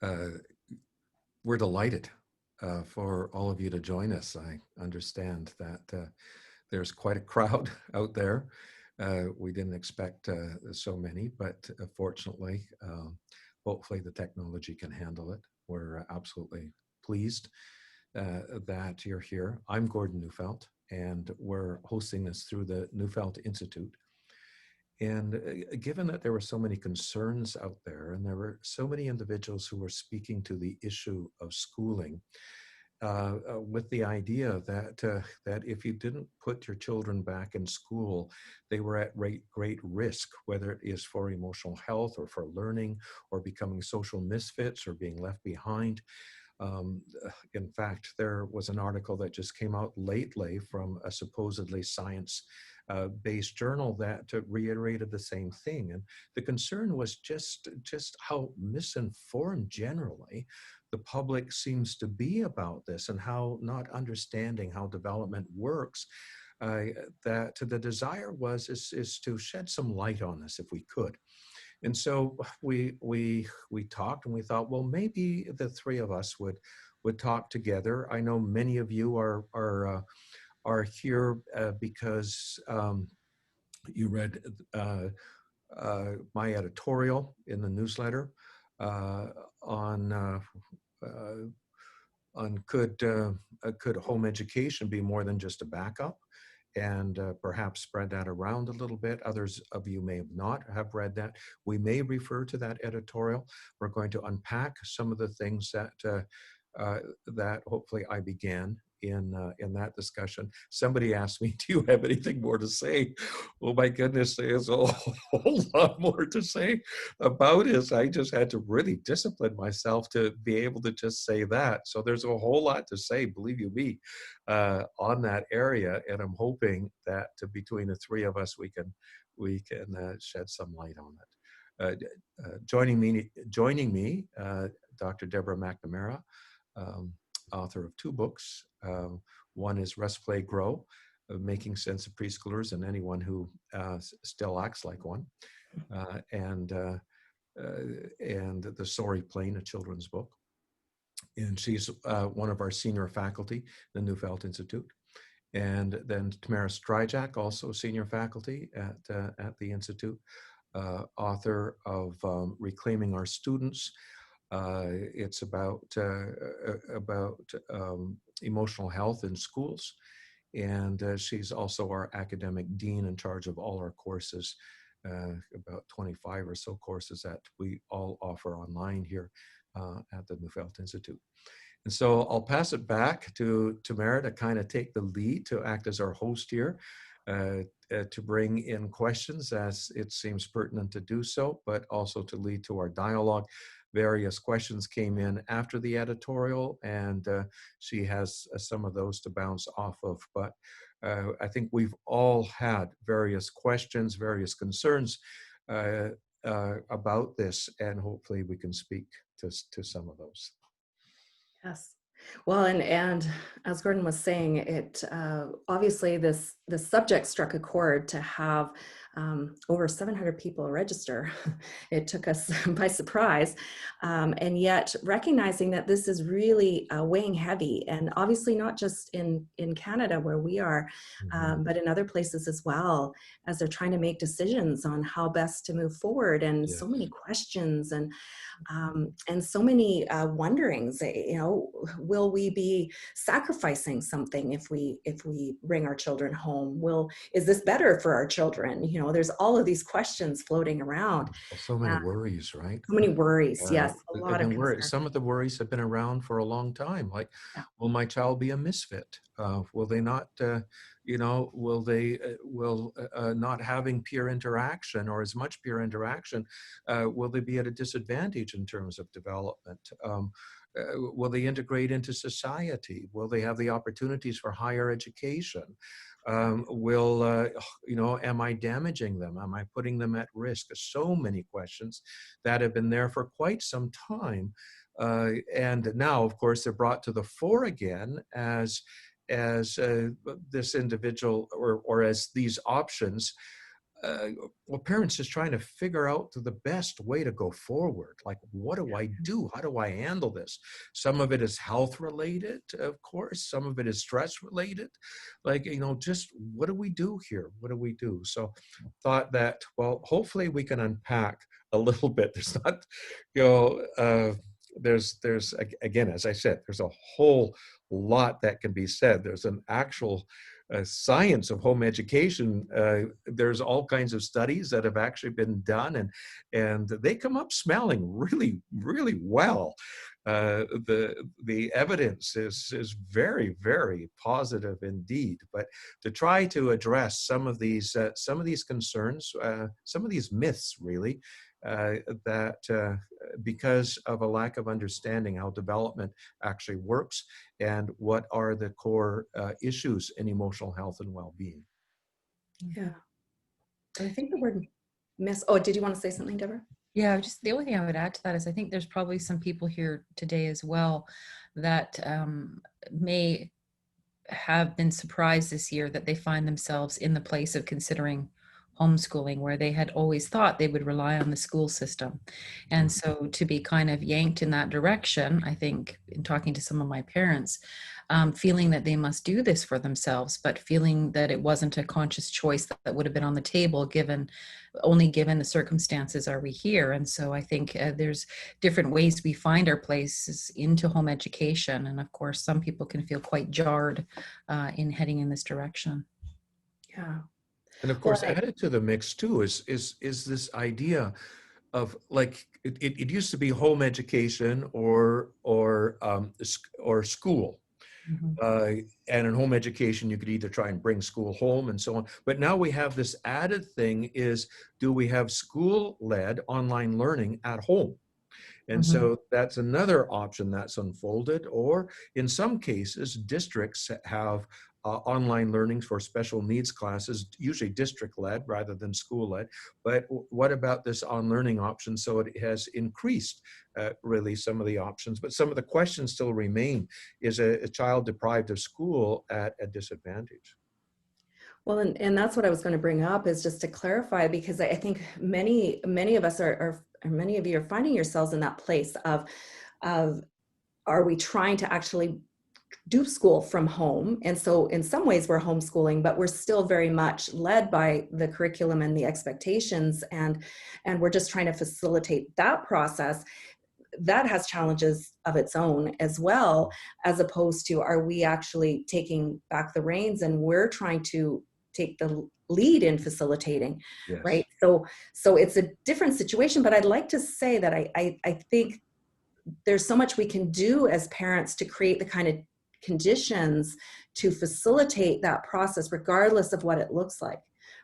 Uh, we're delighted for all of you to join us. I understand that there's quite a crowd out there. We didn't expect so many, but fortunately, hopefully the technology can handle it. We're absolutely pleased that you're here. I'm Gordon Neufeld, and we're hosting this through the Neufeld Institute. And given that there were so many concerns out there, and there were so many individuals who were speaking to the issue of schooling, with the idea that if you didn't put your children back in school, they were at great risk, whether it is for emotional health or for learning or becoming social misfits or being left behind. Um, in fact, there was an article that just came out lately from a supposedly science-based journal that reiterated the same thing. And the concern was just how misinformed generally the public seems to be about this, and how not understanding how development works. That the desire is to shed some light on this if we could. And so we talked, and we thought, well, maybe the three of us would talk together. I know many of you are here because you read my editorial in the newsletter uh, on uh, could home education be more than just a backup, and perhaps spread that around a little bit. Others of you may have not have read that. We may refer to that editorial. We're going to unpack some of the things that hopefully I began in that discussion. Somebody asked me, "Do you have anything more to say?" Oh my goodness, there's a whole lot more to say about it. I just had to really discipline myself to be able to just say that. So there's a whole lot to say, believe you me, on that area, and I'm hoping that between the three of us, we can shed some light on it. Joining me, Dr. Deborah McNamara, um, author of two books. One is Rest, Play, Grow, Making Sense of Preschoolers and Anyone Who Still Acts Like One, uh, and uh, and The Sorry Plane, a children's book. And she's one of our senior faculty, the Neufeld Institute. And then Tamara Strijack, also senior faculty at the Institute, author of Reclaiming Our Students. It's about emotional health in schools. And she's also our academic dean in charge of all our courses, about 25 or so courses that we all offer online here at the Neufeld Institute. And so I'll pass it back to Tamara to kind of take the lead, to act as our host here, to bring in questions as it seems pertinent to do so, but also to lead to our dialogue. Various questions came in after the editorial, and she has some of those to bounce off of. But I think we've all had various questions, various concerns about this, and hopefully we can speak to some of those. Yes. Well, and as Gordon was saying, it obviously this subject struck a chord to have over 700 people register. It took us by surprise, and yet recognizing that this is really weighing heavy, and obviously not just in Canada where we are, but in other places as well, as they're trying to make decisions on how best to move forward, and Yes. so many questions and so many wonderings. Will we be sacrificing something if we bring our children home? Is this better for our children? There's all of these questions floating around. So many worries, right? So many worries. Yes, a lot of concern. Some of the worries have been around for a long time. Like, Yeah. will my child be a misfit? Will they not, will not having peer interaction or as much peer interaction, will they be at a disadvantage in terms of development? Will they integrate into society? Will they have the opportunities for higher education? Am I damaging them? Am I putting them at risk? So many questions that have been there for quite some time. And now, of course, they're brought to the fore again as this individual or as these options uh, well, parents just trying to figure out the best way to go forward. Like, what do I do? How do I handle this? Some of it is health related, of course. Some of it is stress related. Like, just what do we do here? What do we do? So, thought that, well, hopefully we can unpack a little bit. There's not, you know, there's again, as I said, there's a whole lot that can be said. There's an actual science of home education. There's all kinds of studies that have actually been done, and they come up smelling really, really well. The evidence is very, very positive indeed. But to try to address some of these concerns, some of these myths, really, that because of a lack of understanding how development actually works and what are the core issues in emotional health and well-being. Yeah. And I think the word miss, oh, did you want to say something, Deborah? Yeah, just the only thing I would add to that is I think there's probably some people here today as well that may have been surprised this year that they find themselves in the place of considering homeschooling, where they had always thought they would rely on the school system. And so to be kind of yanked in that direction, I think, in talking to some of my parents, feeling that they must do this for themselves, but feeling that it wasn't a conscious choice that would have been on the table, given the circumstances are we here. And so I think there's different ways we find our places into home education. And of course, some people can feel quite jarred in heading in this direction. Yeah. And of course, added to the mix too is this idea of, like, it used to be home education or school. Mm-hmm. And in home education, you could either try and bring school home and so on. But now we have this added thing is, do we have school-led online learning at home? And Mm-hmm. so that's another option that's unfolded. Or in some cases, districts have online learning for special needs classes, usually district-led rather than school-led. But what about this on learning option? So it has increased really some of the options, but some of the questions still remain. Is a child deprived of school at a disadvantage? Well, and that's what I was going to bring up, is just to clarify, because I think many of us or many of you are finding yourselves in that place of are we trying to actually do school from home? And so in some ways we're homeschooling, but we're still very much led by the curriculum and the expectations, and we're just trying to facilitate that process. That has challenges of its own as well, as opposed to, are we actually taking back the reins and we're trying to take the lead in facilitating, Yes. right? So it's a different situation, but I'd like to say that I think there's so much we can do as parents to create the kind of conditions to facilitate that process, regardless of what it looks like,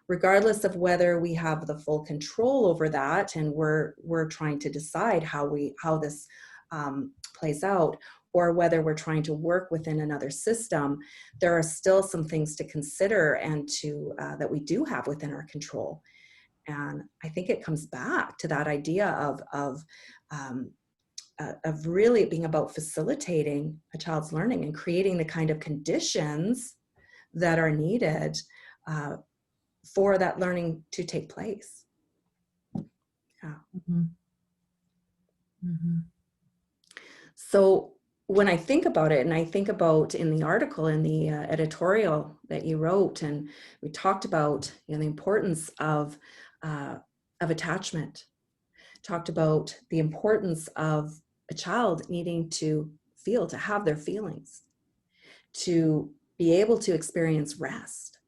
regardless of whether we have the full control over that and we're trying to decide how this plays out, or whether we're trying to work within another system. There are still some things to consider and to that we do have within our control. And I think it comes back to that idea of really being about facilitating a child's learning and creating the kind of conditions that are needed for that learning to take place. Yeah. Mm-hmm. Mm-hmm. So when I think about it, and I think about in the article, in the editorial that you wrote, and we talked about, the importance of attachment, talked about the importance of a child needing to feel, to have their feelings, to be able to experience rest,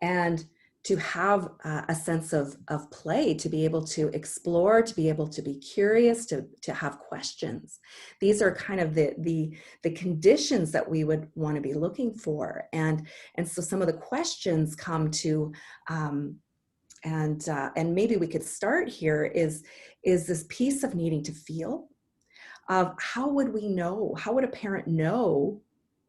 and to have a sense of play, to be able to explore, to be able to be curious, to have questions. These are kind of the conditions that we would want to be looking for. And so some of the questions come to, and maybe we could start here, is this piece of needing to feel, of how would we know, how would a parent know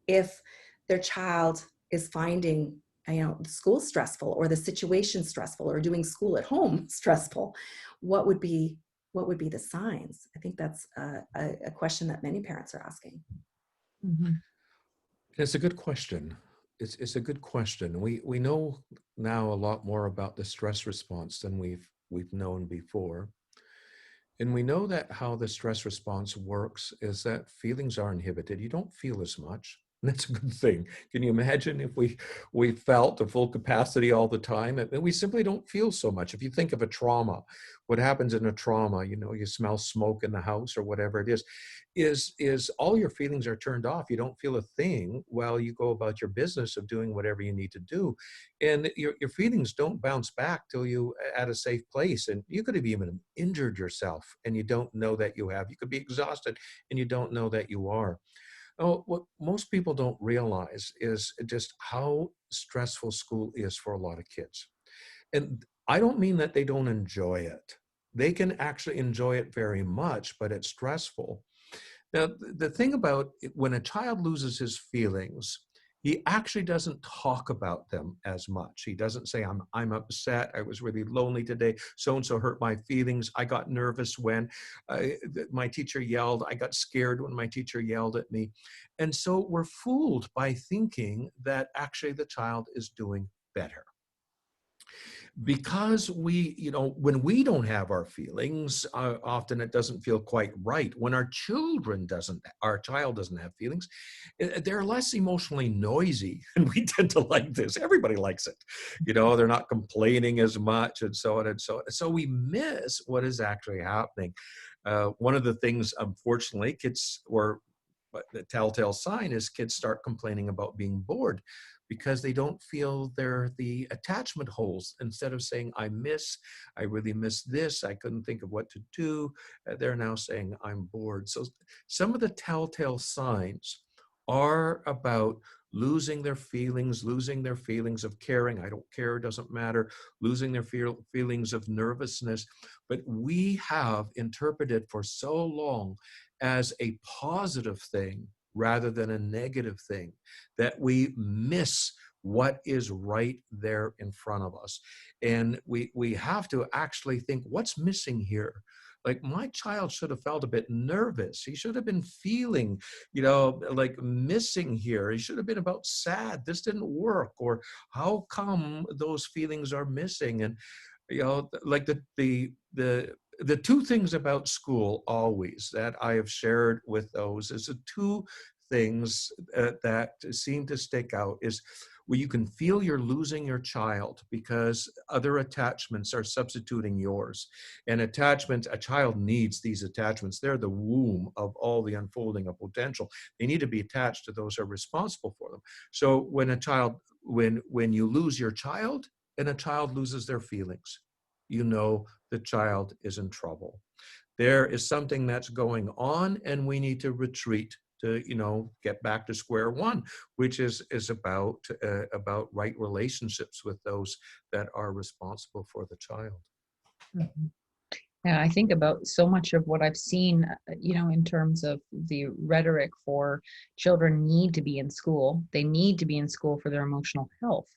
if their child is finding the school stressful, or the situation stressful, or doing school at home stressful? What would be the signs? I think that's a question that many parents are asking. Mm-hmm. It's a good question. It's a good question. We know now a lot more about the stress response than we've known before. And we know that how the stress response works is that feelings are inhibited. You don't feel as much. And that's a good thing. Can you imagine if we felt to full capacity all the time? And we simply don't feel so much. If you think of a trauma, what happens in a trauma, you smell smoke in the house or whatever it is all your feelings are turned off. You don't feel a thing while you go about your business of doing whatever you need to do. And your feelings don't bounce back till you at a safe place. And you could have even injured yourself and you don't know that you have. You could be exhausted and you don't know that you are. Oh, what most people don't realize is just how stressful school is for a lot of kids. And I don't mean that they don't enjoy it. They can actually enjoy it very much, but it's stressful. Now, the thing about when a child loses his feelings, he actually doesn't talk about them as much. He doesn't say, I'm upset. I was really lonely today. So-and-so hurt my feelings. I got nervous when my teacher yelled. I got scared when my teacher yelled at me. And so we're fooled by thinking that actually the child is doing better because when we don't have our feelings, often it doesn't feel quite right. When our child doesn't have feelings, they're less emotionally noisy, and we tend to like this. Everybody likes it. They're not complaining as much, and so on and so on. So we miss what is actually happening. One of the things, unfortunately, but the telltale sign is kids start complaining about being bored because they don't feel the attachment holes. Instead of saying, I really miss this, I couldn't think of what to do, they're now saying, I'm bored. So some of the telltale signs are about losing their feelings of caring. I don't care, doesn't matter, losing their feelings of nervousness. But we have interpreted for so long as a positive thing rather than a negative thing that we miss what is right there in front of us. And we have to actually think, what's missing here? Like, my child should have felt a bit nervous. He should have been feeling, like missing here. He should have been about sad. This didn't work. Or how come those feelings are missing? And, like the two things about school always that I have shared with those is the two things that seem to stick out is where you can feel you're losing your child because other attachments are substituting yours. And a child needs these attachments. They're the womb of all the unfolding of potential. They need to be attached to those who are responsible for them. So when you lose your child and a child loses their feelings, the child is in trouble. There is something that's going on, and we need to retreat to get back to square one, which is about right relationships with those that are responsible for the child. Mhm. Yeah, I think about so much of what I've seen, in terms of the rhetoric for children need to be in school. They need to be in school for their emotional health.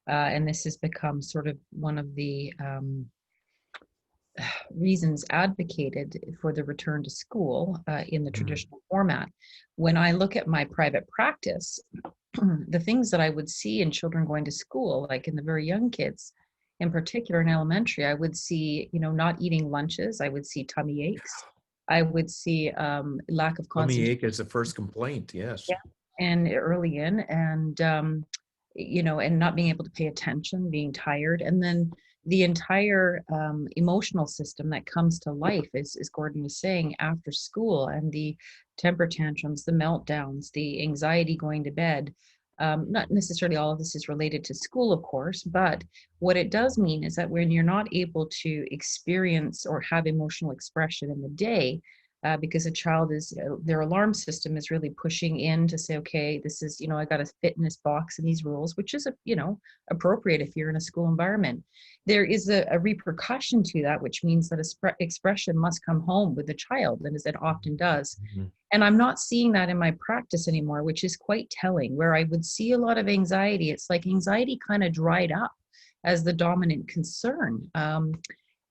And this has become sort of one of the reasons advocated for the return to school in the traditional format. When I look at my private practice, the things that I would see in children going to school, like in the very young kids, in particular in elementary, I would see, not eating lunches. I would see tummy aches. I would see lack of Tummy concentration. ache is the first complaint, yes. Yeah. And early in, and and not being able to pay attention, being tired, and then the entire emotional system that comes to life, is Gordon was saying, after school, and the temper tantrums, the meltdowns, the anxiety going to bed. Not necessarily all of this is related to school, of course, but what it does mean is that when you're not able to experience or have emotional expression in the day, because a child their alarm system is really pushing in to say, okay, this is, I got to fit in this box and these rules, which is, appropriate if you're in a school environment. There is a repercussion to that, which means that expression must come home with the child, and as it often does. Mm-hmm. And I'm not seeing that in my practice anymore, which is quite telling. Where I would see a lot of anxiety, it's like anxiety kind of dried up as the dominant concern.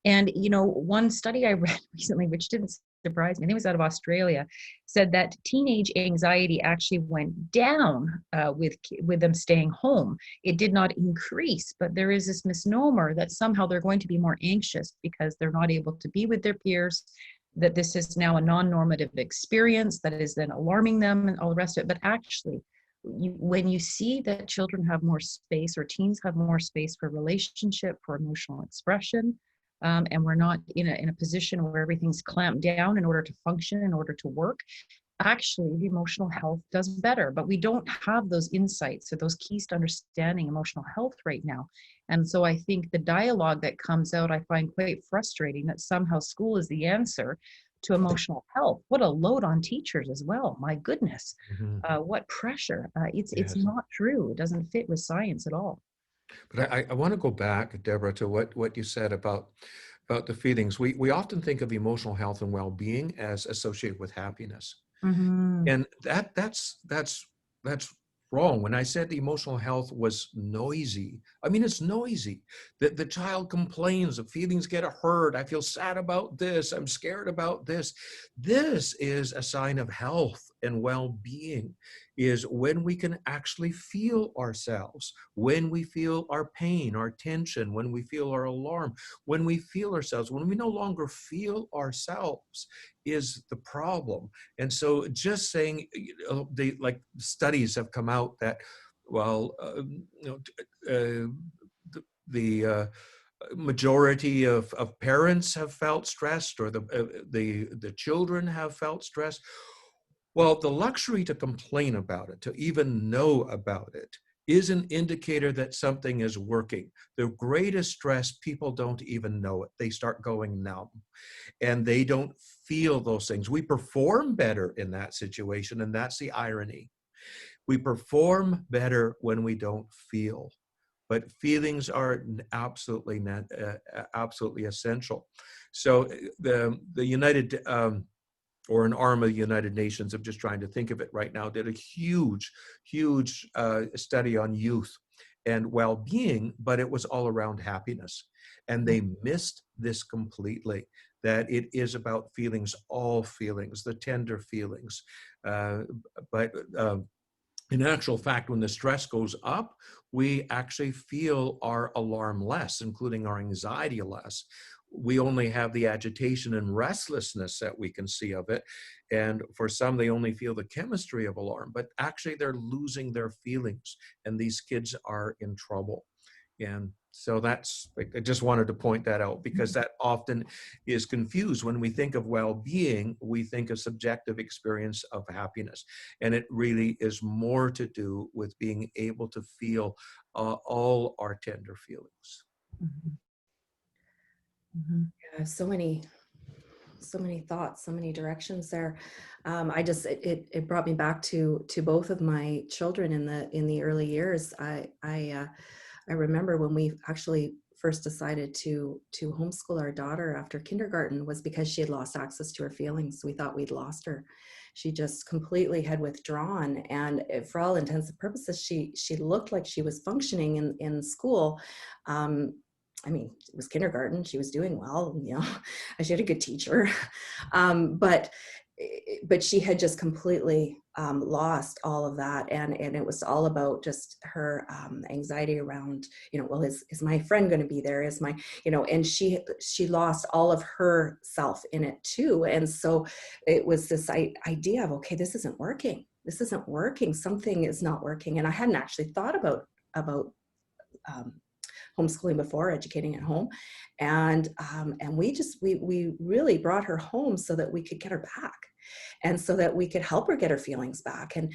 And, one study I read recently, which didn't surprise me, I think it was out of Australia, said that teenage anxiety actually went down with them staying home. It did not increase, but there is this misnomer that somehow they're going to be more anxious because they're not able to be with their peers, that this is now a non-normative experience that is then alarming them and all the rest of it. But actually, when you see that children have more space, or teens have more space for relationship, for emotional expression, and we're not in a position where everything's clamped down in order to function, in order to work, actually the emotional health does better. But we don't have those insights or those keys to understanding emotional health right now. And so I think the dialogue that comes out, I find quite frustrating, that somehow school is the answer to emotional health. What a load on teachers as well. My goodness, what pressure. It's Yes. not true. It doesn't fit with science at all. But I want to go back, Deborah, to what you said about the feelings. We often think of emotional health and well-being as associated with happiness. Mm-hmm. And that's wrong. When I said emotional health was noisy, I mean, it's noisy. The child complains, the feelings get hurt. I feel sad about this. I'm scared about this. This is a sign of health and well-being, is when we can actually feel ourselves, when we feel our pain, our tension, when we feel our alarm, when we feel ourselves. When we no longer feel ourselves is the problem. And so just saying, like studies have come out that, well, the majority of parents have felt stressed, or the children have felt stressed. Well, the luxury to complain about it, to even know about it, is an indicator that something is working. The greatest stress, people don't even know it. They start going numb, and they don't feel those things. We perform better in that situation, and that's the irony. We perform better when we don't feel, but feelings are absolutely essential. So the United or an arm of the United Nations, I'm just trying to think of it right now, did a huge study on youth and well-being, but it was all around happiness. And they missed this completely, that it is about feelings, all feelings, the tender feelings. But in actual fact, when the stress goes up, we actually feel our alarm less, including our anxiety less. We only have the agitation and restlessness that we can see of it. And for some, they only feel the chemistry of alarm, but actually they're losing their feelings, and these kids are in trouble. And so I just wanted to point that out, because that often is confused. When we think of well-being, we think of subjective experience of happiness. And it really is more to do with being able to feel all our tender feelings. Mm-hmm. Mm-hmm. Yeah, so many thoughts, so many directions there. It brought me back to both of my children in the early years. I remember when we actually first decided to homeschool our daughter after kindergarten, was because she had lost access to her feelings. We thought we'd lost her. She just completely had withdrawn, and for all intents and purposes, she looked like she was functioning in school. I mean, it was kindergarten. She was doing well, she had a good teacher. But she had just completely lost all of that. And it was all about just her anxiety around, well, is my friend going to be there? Is my, and she lost all of her self in it too. And so it was this idea of, okay, this isn't working. This isn't working. Something is not working. And I hadn't actually thought about homeschooling before, educating at home. And we really brought her home so that we could get her back, and so that we could help her get her feelings back. And,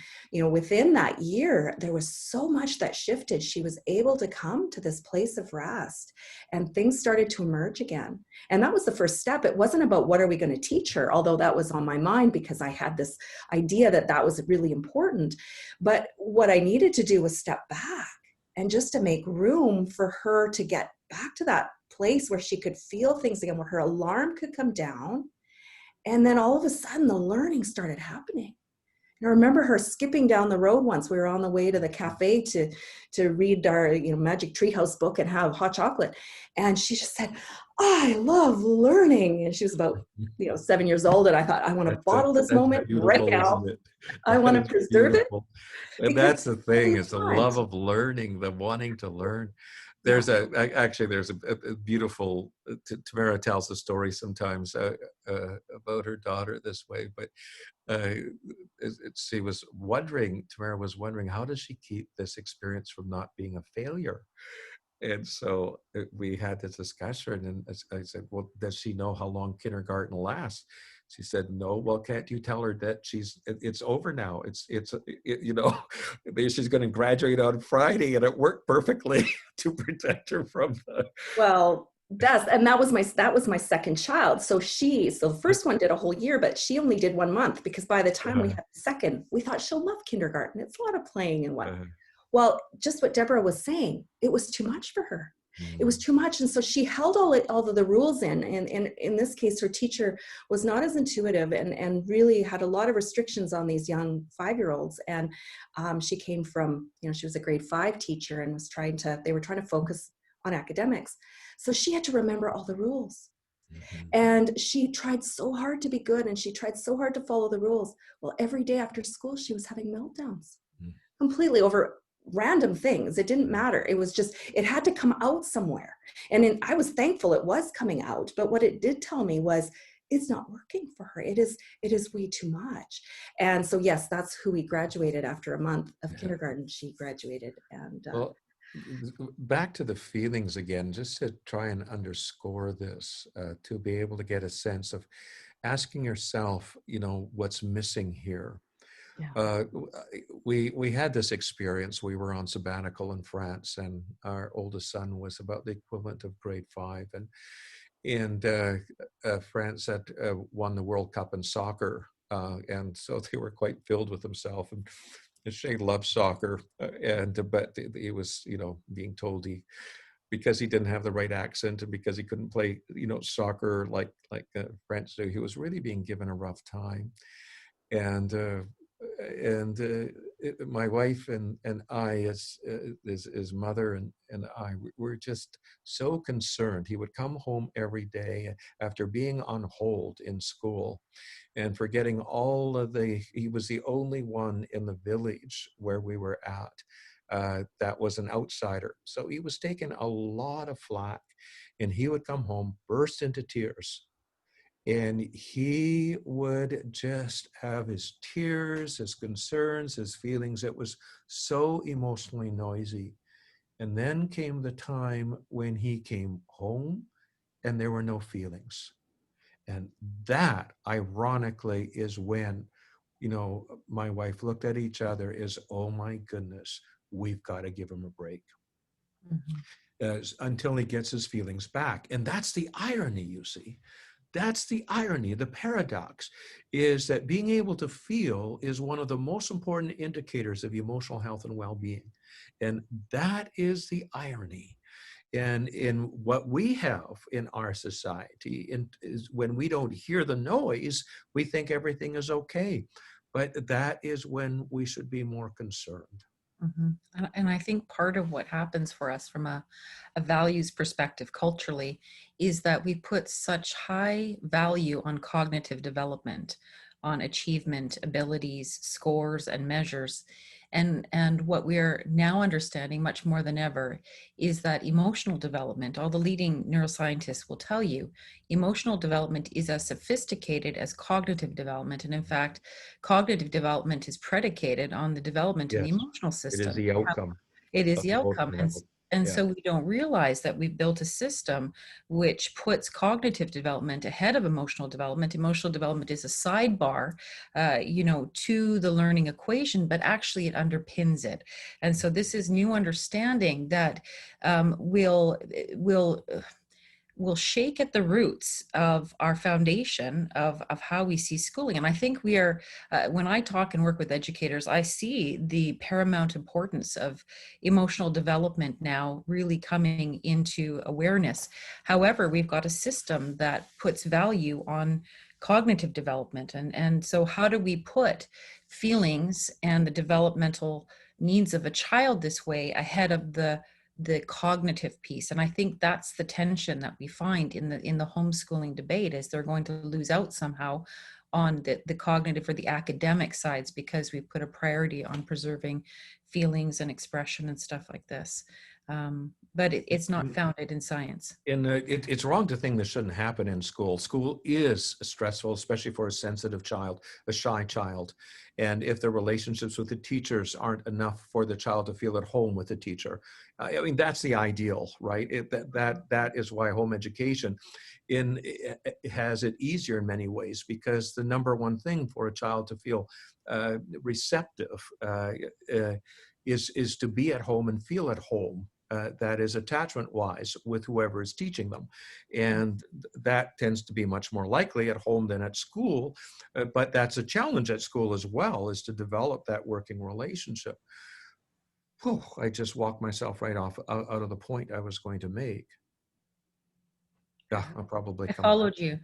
within that year, there was so much that shifted. She was able to come to this place of rest, and things started to emerge again. And that was the first step. It wasn't about what are we going to teach her, although that was on my mind because I had this idea that was really important. But what I needed to do was step back, and just to make room for her to get back to that place where she could feel things again, where her alarm could come down. And then all of a sudden the learning started happening. And I remember her skipping down the road once. We were on the way to the cafe to read our Magic Treehouse book and have hot chocolate. And she just said, I love learning. And she was about, 7 years old. And I thought, I want to bottle this That's moment right beautiful, now. isn't it? I That want to is preserve it beautiful. And because that's the it's so thing, much is the fun. love of learning, the wanting to learn. Yeah. Actually, there's a beautiful, Tamara tells the story sometimes about her daughter this way, but she was wondering, Tamara was wondering, how does she keep this experience from not being a failure? And so we had this discussion, and I said, well, does she know how long kindergarten lasts? She said, no. Well, can't you tell her that it's over now? She's going to graduate on Friday, and it worked perfectly to protect her from the. Well, that was my second child. So the first one did a whole year, but she only did 1 month, because by the time we had the second, we thought she'll love kindergarten. It's a lot of playing and what. Well, just what Deborah was saying, it was too much for her. It was too much. And so she held all of the rules in. And in this case, her teacher was not as intuitive and really had a lot of restrictions on these young 5-year-olds. And she came from, she was a grade 5 teacher and they were trying to focus on academics. So she had to remember all the rules. And she tried so hard to be good, and she tried so hard to follow the rules. Well, every day after school, she was having meltdowns completely over random things. It didn't matter. It was just, it had to come out somewhere. And I was thankful it was coming out. But what it did tell me was, it's not working for her. It is way too much. And so, yes, that's who we graduated after a month of kindergarten. She graduated. And well, back to the feelings again, just to try and underscore this, to be able to get a sense of asking yourself, what's missing here. yeah. We had this experience. We were on sabbatical in France, and our oldest son was about the equivalent of grade 5, and France had won the World Cup in soccer, and so they were quite filled with themselves. And Shay loved soccer, but he was, being told because he didn't have the right accent, and because he couldn't play, soccer like French do, he was really being given a rough time. And my wife and I, as his mother and I, were just so concerned. He would come home every day after being on hold in school, and forgetting he was the only one in the village where we were at that was an outsider. So he was taking a lot of flack, and he would come home, burst into tears. And he would just have his tears, his concerns, his feelings. It was so emotionally noisy. And then came the time when he came home and there were no feelings. And that, ironically, is when, my wife looked at each other as, oh my goodness, we've got to give him a break. Until he gets his feelings back. And that's the irony, you see. That's the irony. The paradox is that being able to feel is one of the most important indicators of emotional health and well-being. And that is the irony. And in what we have in our society, is when we don't hear the noise, we think everything is okay. But that is when we should be more concerned. And I think part of what happens for us from a values perspective culturally is that we put such high value on cognitive development, on achievement, abilities, scores, and measures. And what we're now understanding much more than ever is that emotional development, all the leading neuroscientists will tell you, emotional development is as sophisticated as cognitive development. And in fact, cognitive development is predicated on the development in the Yes, emotional it is system. the outcome It is of the outcome. emotional And, health. and Yeah. so we don't realize that we've built a system which puts cognitive development ahead of emotional development. Emotional development is a sidebar, to the learning equation, but actually it underpins it. And so this is new understanding that will shake at the roots of our foundation of how we see schooling. And I think we are, when I talk and work with educators, I see the paramount importance of emotional development now really coming into awareness. However, we've got a system that puts value on cognitive development. And so how do we put feelings and the developmental needs of a child this way ahead of the the cognitive piece. And I think that's the tension that we find in the homeschooling debate, is they're going to lose out somehow on the cognitive or the academic sides, because we put a priority on preserving feelings and expression and stuff like this. But it's not founded in science. And it's wrong to think this shouldn't happen in school. School is stressful, especially for a sensitive child, a shy child. And if the relationships with the teachers aren't enough for the child to feel at home with the teacher, I mean, that's the ideal, right? That is why home education has it easier in many ways, because the number one thing for a child to feel receptive is to be at home and feel at home. That is attachment-wise with whoever is teaching them. And that tends to be much more likely at home than at school. But that's a challenge at school as well, is to develop that working relationship. Whew, I just walked myself right out of the point I was going to make. Yeah, I'll probably I come followed back. you.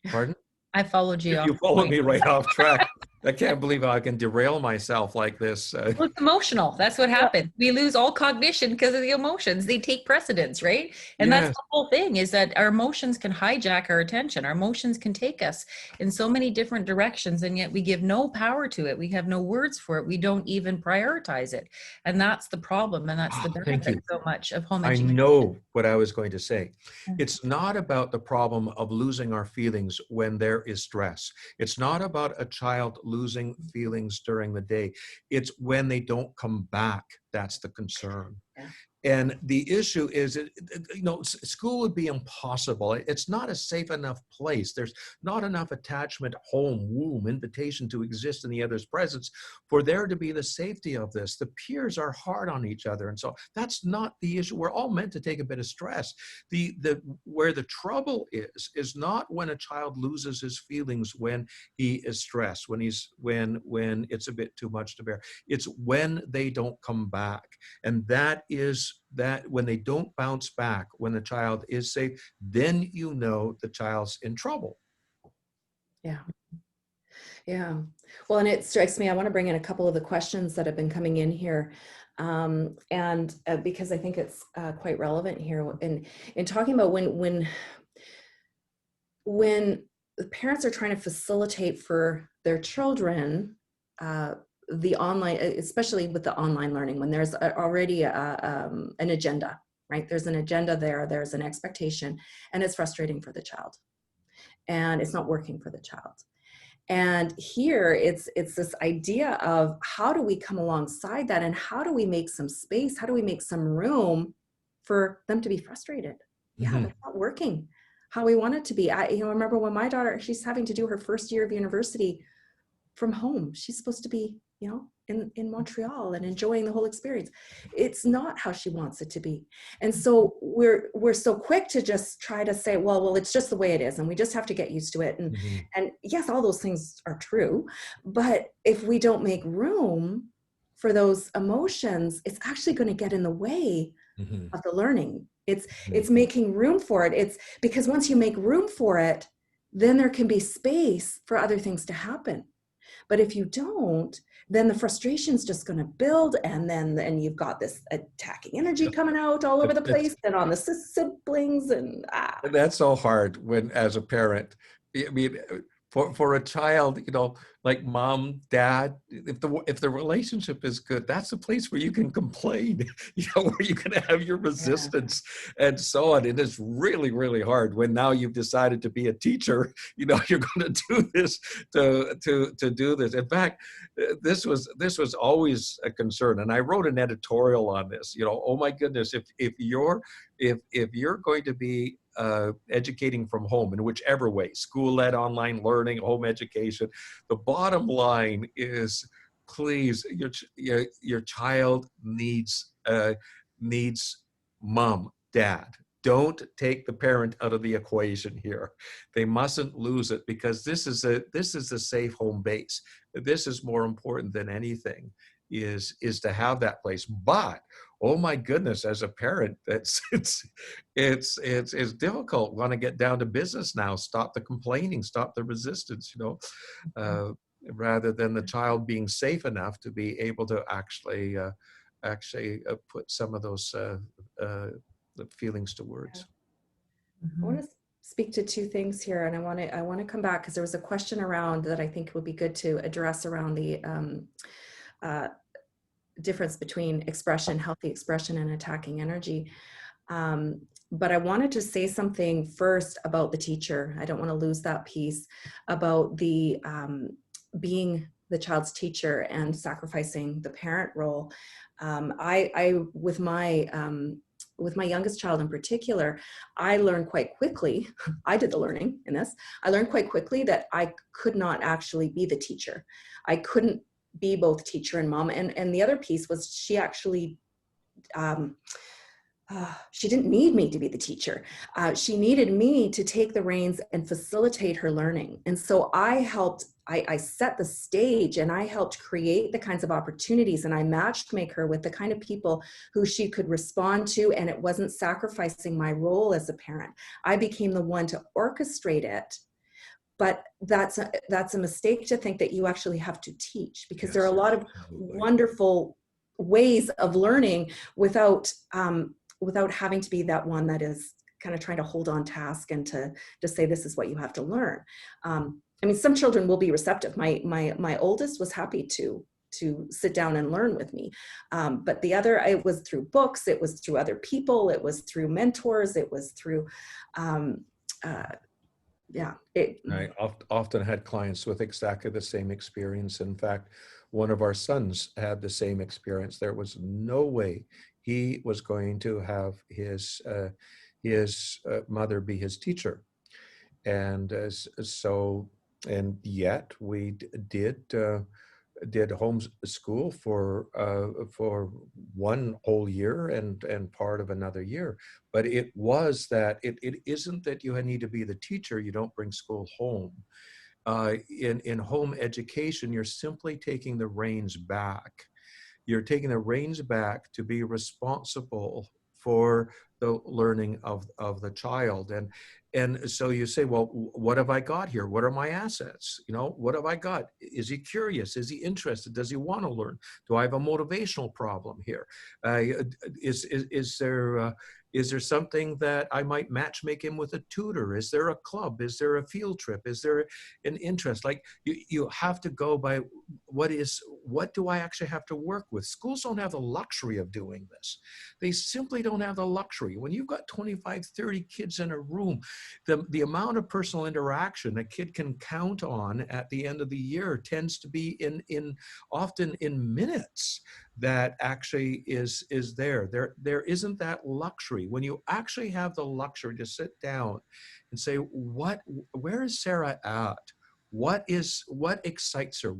Pardon? I followed you. You followed me right off track. I can't believe I can derail myself like this. Well, it's emotional. That's what happens. We lose all cognition because of the emotions. They take precedence, right? And that's Yes. the whole thing, is that our emotions can hijack our attention. Our emotions can take us in so many different directions, and yet we give no power to it. We have no words for it. We don't even prioritize it. And that's the problem. And that's the Thank benefit you. so much of home I education. know what I was going to say. It's not about the problem of losing our feelings when there is stress. It's not about a child losing feelings during the day. It's when they don't come back. That's the concern. Yeah. And the issue is, school would be impossible. It's not a safe enough place. There's not enough attachment, home, womb, invitation to exist in the other's presence for there to be the safety of this. The peers are hard on each other. And so that's not the issue. We're all meant to take a bit of stress. Where the trouble is not when a child loses his feelings when he is stressed, when it's a bit too much to bear. It's when they don't come back. And that is that when they don't bounce back, when the child is safe, then you know the child's in trouble. Yeah. Yeah. Well, and it strikes me, I want to bring in a couple of the questions that have been coming in here. And because I think it's quite relevant here in talking about when the parents are trying to facilitate for their children, the online, especially with the online learning, when there's already an agenda, right? There's an agenda there's an expectation, and it's frustrating for the child, and it's not working for the child. And here it's this idea of how do we come alongside that, and how do we make some space, how do we make some room for them to be frustrated? Yeah, that's not working how we want it to be. I remember when my daughter, she's having to do her first year of university from home. She's supposed to be, in Montreal and enjoying the whole experience. It's not how she wants it to be. And so we're so quick to just try to say, well, it's just the way it is, and we just have to get used to it. And yes, all those things are true. But if we don't make room for those emotions, it's actually going to get in the way of the learning. It's making room for it. It's because once you make room for it, then there can be space for other things to happen. But if you don't, then the frustration is just going to build, and then you've got this attacking energy coming out all over the place, and on the siblings, and That's so hard when, as a parent, I mean, for a child, like mom, dad, if the relationship is good, that's the place where you can complain, where you can have your resistance and so on. And it's really, really hard when now you've decided to be a teacher, you're going to do this to do this. In fact, this was always a concern. And I wrote an editorial on this, oh my goodness, if you're going to be educating from home in whichever way, school-led, online learning, home education, the bottom line is, please, your child needs mom, dad. Don't take the parent out of the equation here. They mustn't lose it, because this is a safe home base. This is more important than anything, is to have that place. But oh my goodness, as a parent, it's difficult. Want to get down to business now. Stop the complaining. Stop the resistance. Rather than the child being safe enough to be able to actually actually put some of those feelings to words. I Mhm. want to speak to two things here, and I want to come back because there was a question around that I think would be good to address around the uh, difference between expression, healthy expression, and attacking energy. Um, but I wanted to say something first about the teacher. I don't want to lose that piece about the being the child's teacher and sacrificing the parent role. I with my youngest child in particular, I learned quite quickly, I did the learning in this, I learned quite quickly that I could not actually be the teacher. I couldn't be both teacher and mom. And the other piece was she actually, she didn't need me to be the teacher. She needed me to take the reins and facilitate her learning. And so I helped, I set the stage and I helped create the kinds of opportunities, and I matched make her with the kind of people who she could respond to, and it wasn't sacrificing my role as a parent. I became the one to orchestrate it. But that's a mistake to think that you actually have to teach, because there are a Yes, lot of absolutely. wonderful ways of learning without having to be that one that is kind of trying to hold on task and to say this is what you have to learn. I mean, some children will be receptive. My oldest was happy to sit down and learn with me, but the other, it was through books, it was through other people, it was through mentors, it was through uh, yeah. I often had clients with exactly the same experience. In fact, one of our sons had the same experience. There was no way he was going to have his mother be his teacher, and so, and yet we did homeschool for one whole year and part of another year. But it was that it isn't that you need to be the teacher. You don't bring school home. In home education, you're simply taking the reins back. You're taking the reins back to be responsible for the learning of the child. And so you say, well, what have I got here? What are my assets? You know, what have I got? Is he curious? Is he interested? Does he want to learn? Do I have a motivational problem here? Is there something that I might match make him with a tutor? Is there a club? Is there a field trip? Is there an interest? Like you have to go by what do I actually have to work with? Schools don't have the luxury of doing this. They simply don't have the luxury. When you've got 25, 30 kids in a room, the amount of personal interaction a kid can count on at the end of the year tends to be often in minutes. That actually is there. There isn't that luxury. When you actually have the luxury to sit down and say, where is Sarah at? What excites her?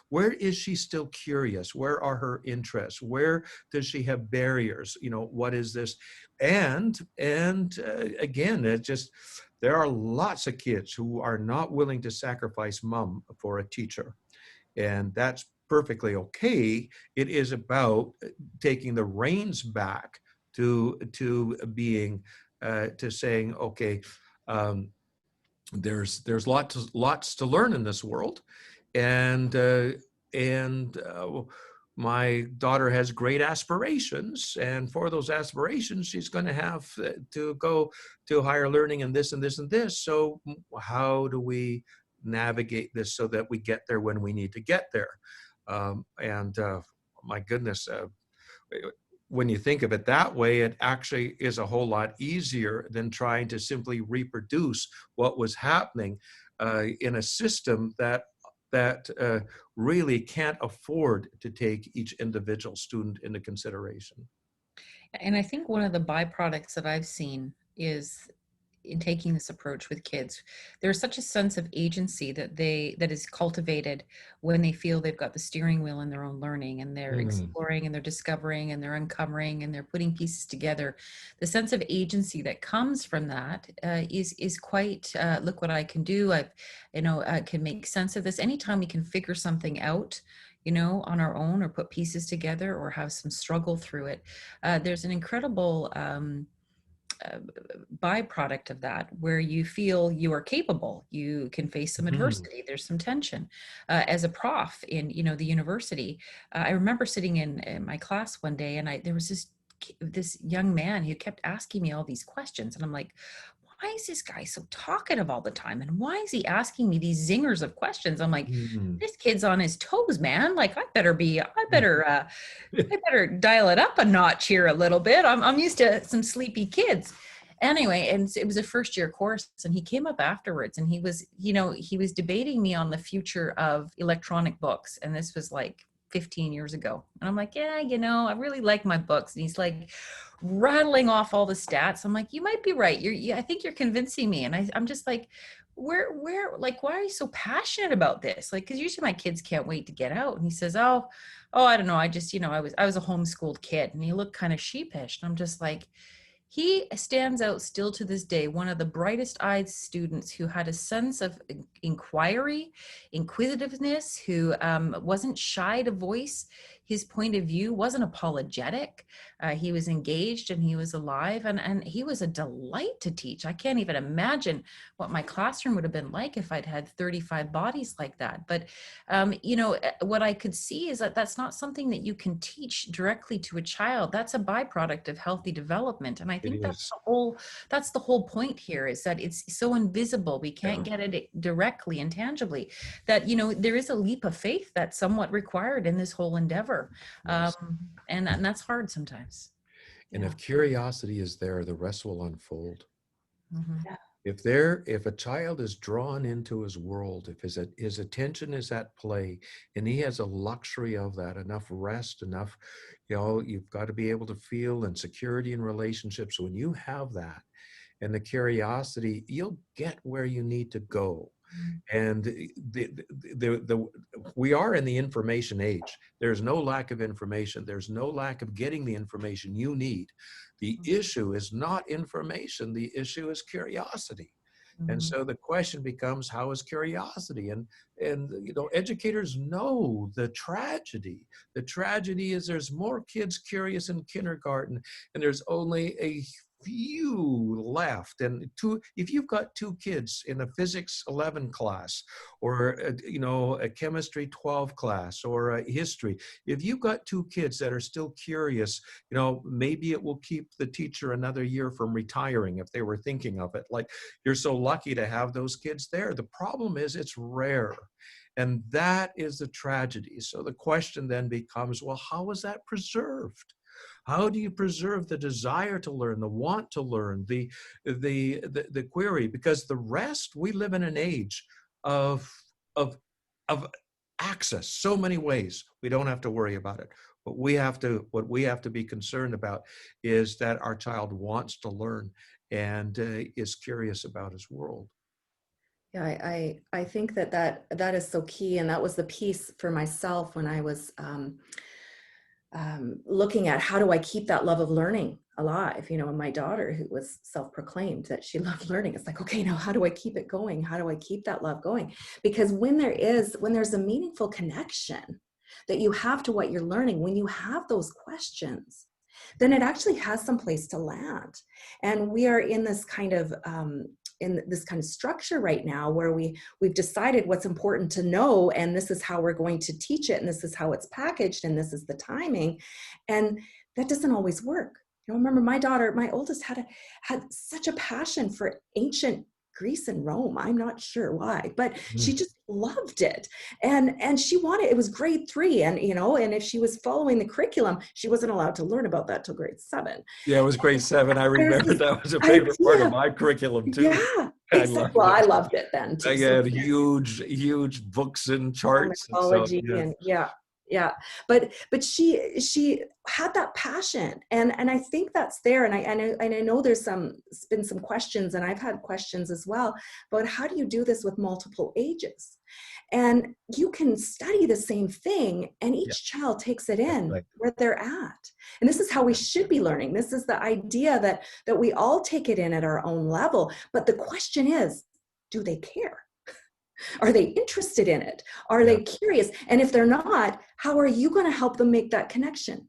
Where is she still curious? Where are her interests? Where does she have barriers? You know, what is this? And again, there are lots of kids who are not willing to sacrifice mom for a teacher, and that's perfectly okay. It is about taking the reins back to being to saying, okay, um, there's lots to learn in this world, and my daughter has great aspirations, and for those aspirations she's going to have to go to higher learning and this and this and this. So how do we navigate this so that we get there when we need to get there? And my goodness, when you think of it that way, it actually is a whole lot easier than trying to simply reproduce what was happening in a system that really can't afford to take each individual student into consideration. And I think one of the byproducts that I've seen is in taking this approach with kids, there's such a sense of agency that is cultivated when they feel they've got the steering wheel in their own learning, and they're Mm. exploring and they're discovering and they're uncovering and they're putting pieces together. The sense of agency that comes from that is quite look what I can do. I can make sense of this. Anytime we can figure something out, on our own, or put pieces together or have some struggle through it, there's an incredible byproduct of that, where you feel you are capable, you can face some adversity, there's some tension. As a prof in, the university, I remember sitting in my class one day, and there was this young man who kept asking me all these questions, and I'm like, why is this guy so talkative all the time? And why is he asking me these zingers of questions? I'm like, this kid's on his toes, man. Like, I better dial it up a notch here a little bit. I'm used to some sleepy kids. Anyway, and it was a first year course, and he came up afterwards, and he was debating me on the future of electronic books. And this was like 15 years ago. And I'm like, yeah, I really like my books. And he's like rattling off all the stats. I'm like, you might be right. I think you're convincing me. And I'm just like, where, like, why are you so passionate about this? Like, cause usually my kids can't wait to get out. And he says, oh, I don't know. I just, I was a homeschooled kid. And he looked kind of sheepish. And I'm just like, he stands out still to this day, one of the brightest eyed students who had a sense of inquiry, inquisitiveness, who wasn't shy to voice his point of view, wasn't apologetic. He was engaged and he was alive, and he was a delight to teach. I can't even imagine what my classroom would have been like if I'd had 35 bodies like that. But, what I could see is that that's not something that you can teach directly to a child. That's a byproduct of healthy development. And I think that's the whole point here, is that it's so invisible. We can't get it directly and tangibly, that, there is a leap of faith that's somewhat required in this whole endeavor. And that's hard sometimes. And if curiosity is there, the rest will unfold. Yeah. If a child is drawn into his world, if his attention is at play, and he has a luxury of that, enough rest, enough, you've got to be able to feel and security in relationships. When you have that and the curiosity, you'll get where you need to go. And we are in the information age. There's no lack of information. There's no lack of getting the information you need. The issue is not information. The issue is curiosity. And so the question becomes, how is curiosity? And educators know the tragedy. The tragedy is there's more kids curious in kindergarten, and there's only a few left. And if you've got 2 kids in a physics 11 class, or a chemistry 12 class, or a history, if you've got 2 kids that are still curious, maybe it will keep the teacher another year from retiring if they were thinking of it. Like, you're so lucky to have those kids there. The problem is it's rare. And that is the tragedy. So the question then becomes, well, how is that preserved? How do you preserve the desire to learn, the want to learn, the query? Because the rest, we live in an age of access, so many ways. We don't have to worry about it. But what we have to be concerned about is that our child wants to learn and is curious about his world. Yeah, I think that is so key. And that was the piece for myself when I was looking at how do I keep that love of learning alive. And my daughter, who was self-proclaimed that she loved learning, it's like, okay, now how do I keep it going? How do I keep that love going? Because when there's a meaningful connection that you have to what you're learning, when you have those questions, then it actually has some place to land. And we are in this kind of structure right now where we've decided what's important to know, and this is how we're going to teach it, and this is how it's packaged, and this is the timing. And that doesn't always work. Remember, my daughter, my oldest, had such a passion for ancient Greece and Rome. I'm not sure why, but she just loved it. And she wanted, it was grade 3. And, and if she was following the curriculum, she wasn't allowed to learn about that till grade 7. Yeah, it was grade 7. I remember that was a favorite part of my curriculum too. Yeah, exactly. Well, I loved it then too. I had huge books and charts. Pharmacology and yeah. But she had that passion, and I think that's there. And I know there's been some questions, and I've had questions as well about how do you do this with multiple ages? And you can study the same thing, and each child takes it in where they're at. And this is how we should be learning. This is the idea that we all take it in at our own level. But the question is, do they care? Are they interested in it? Are they curious? And if they're not, how are you going to help them make that connection?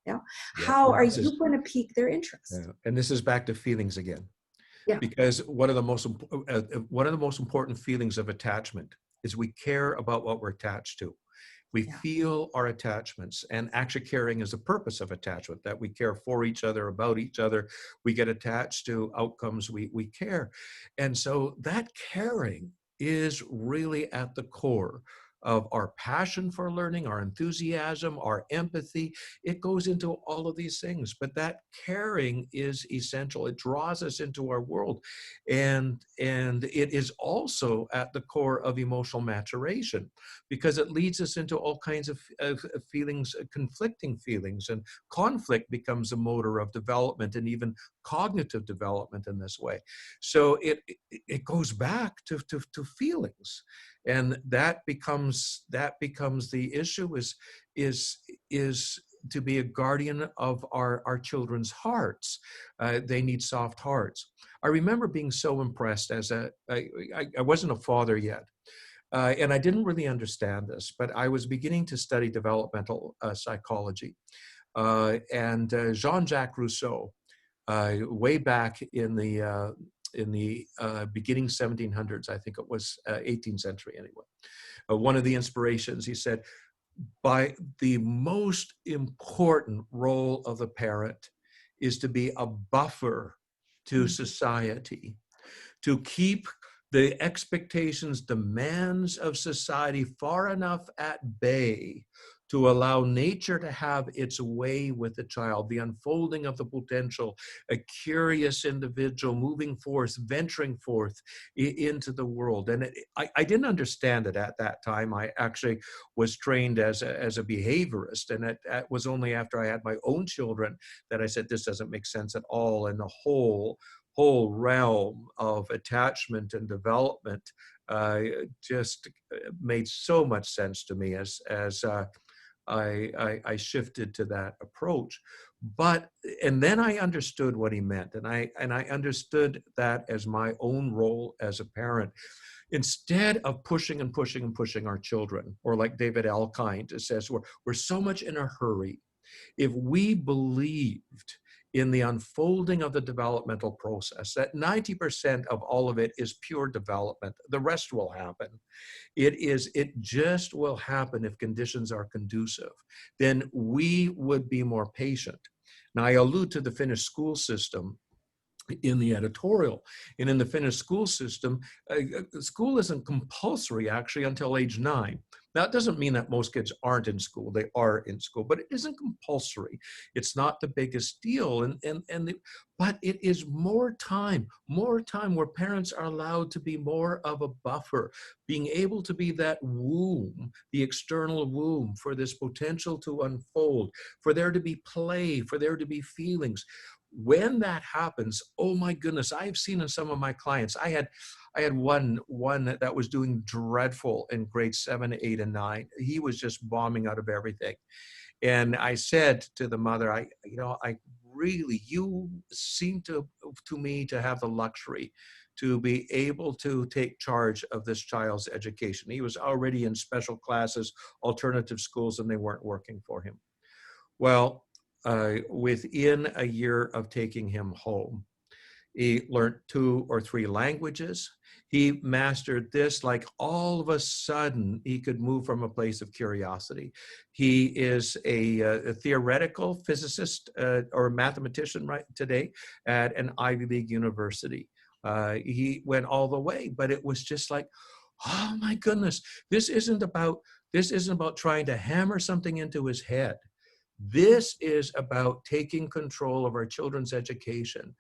Yeah. Yeah, How and are this you is going to pique their interest? and this is back to feelings again. Yeah. Because one of the most important feelings of attachment is we care about what we're attached to. We Yeah. feel our attachments, and actually caring is the purpose of attachment, that we care for each other, about each other. We get attached to outcomes we care. And so that caring is really at the core of our passion for learning, our enthusiasm, our empathy. It goes into all of these things, but that caring is essential. It draws us into our world. And it is also at the core of emotional maturation, because it leads us into all kinds of feelings, conflicting feelings, and conflict becomes a motor of development and even cognitive development in this way. So it goes back to feelings, and that becomes the issue is to be a guardian of our children's hearts. They need soft hearts. I remember being so impressed I wasn't a father yet. And I didn't really understand this, but I was beginning to study developmental psychology. And Jean-Jacques Rousseau, way back in the beginning 1700s, I think it was 18th century anyway, one of the inspirations, he said, by the most important role of the parent is to be a buffer to society, to keep the expectations, demands of society far enough at bay to allow nature to have its way with the child, the unfolding of the potential, a curious individual moving forth, venturing forth into the world. And I didn't understand it at that time. I actually was trained as a behaviorist, and it was only after I had my own children that I said, this doesn't make sense at all, and the whole realm of attachment and development just made so much sense to me as I shifted to that approach. And then I understood what he meant, and I understood that as my own role as a parent. Instead of pushing and pushing and pushing our children, or like David Elkind says, we're so much in a hurry. If we believed in the unfolding of the developmental process, that 90% of all of it is pure development, the rest will happen. It just will happen if conditions are conducive. Then we would be more patient. Now, I allude to the Finnish school system in the editorial. And in the Finnish school system, school isn't compulsory actually until age 9. That doesn't mean that most kids aren't in school. They are in school, but it isn't compulsory. It's not the biggest deal. But it is more time where parents are allowed to be more of a buffer, being able to be that womb, the external womb for this potential to unfold, for there to be play, for there to be feelings. When that happens, oh my goodness, I've seen in some of my clients, I had one that was doing dreadful in grades 7, 8, and 9. He was just bombing out of everything. And I said to the mother, I really, you seem to me to have the luxury to be able to take charge of this child's education. He was already in special classes, alternative schools, and they weren't working for him. Well, within a year of taking him home, he learned 2 or 3 languages. He mastered this, like all of a sudden, he could move from a place of curiosity. He is a theoretical physicist or mathematician right today at an Ivy League university. He went all the way, but it was just like, oh my goodness, this isn't about trying to hammer something into his head. This is about taking control of our children's education,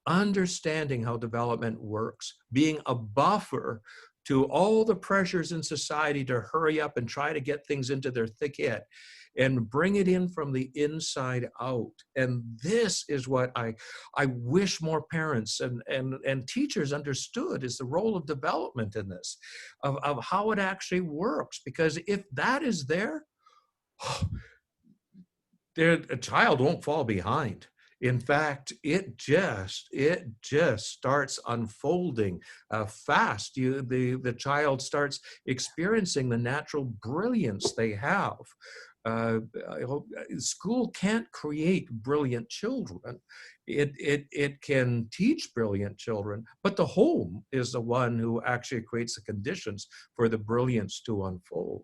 understanding how development works, being a buffer to all the pressures in society to hurry up and try to get things into their thick head, and bring it in from the inside out. And this is what I wish more parents and teachers understood, is the role of development in this, of how it actually works. Because if that is there, a child won't fall behind. In fact, it just starts unfolding fast. The child starts experiencing the natural brilliance they have. I hope school can't create brilliant children. It can teach brilliant children, but the home is the one who actually creates the conditions for the brilliance to unfold.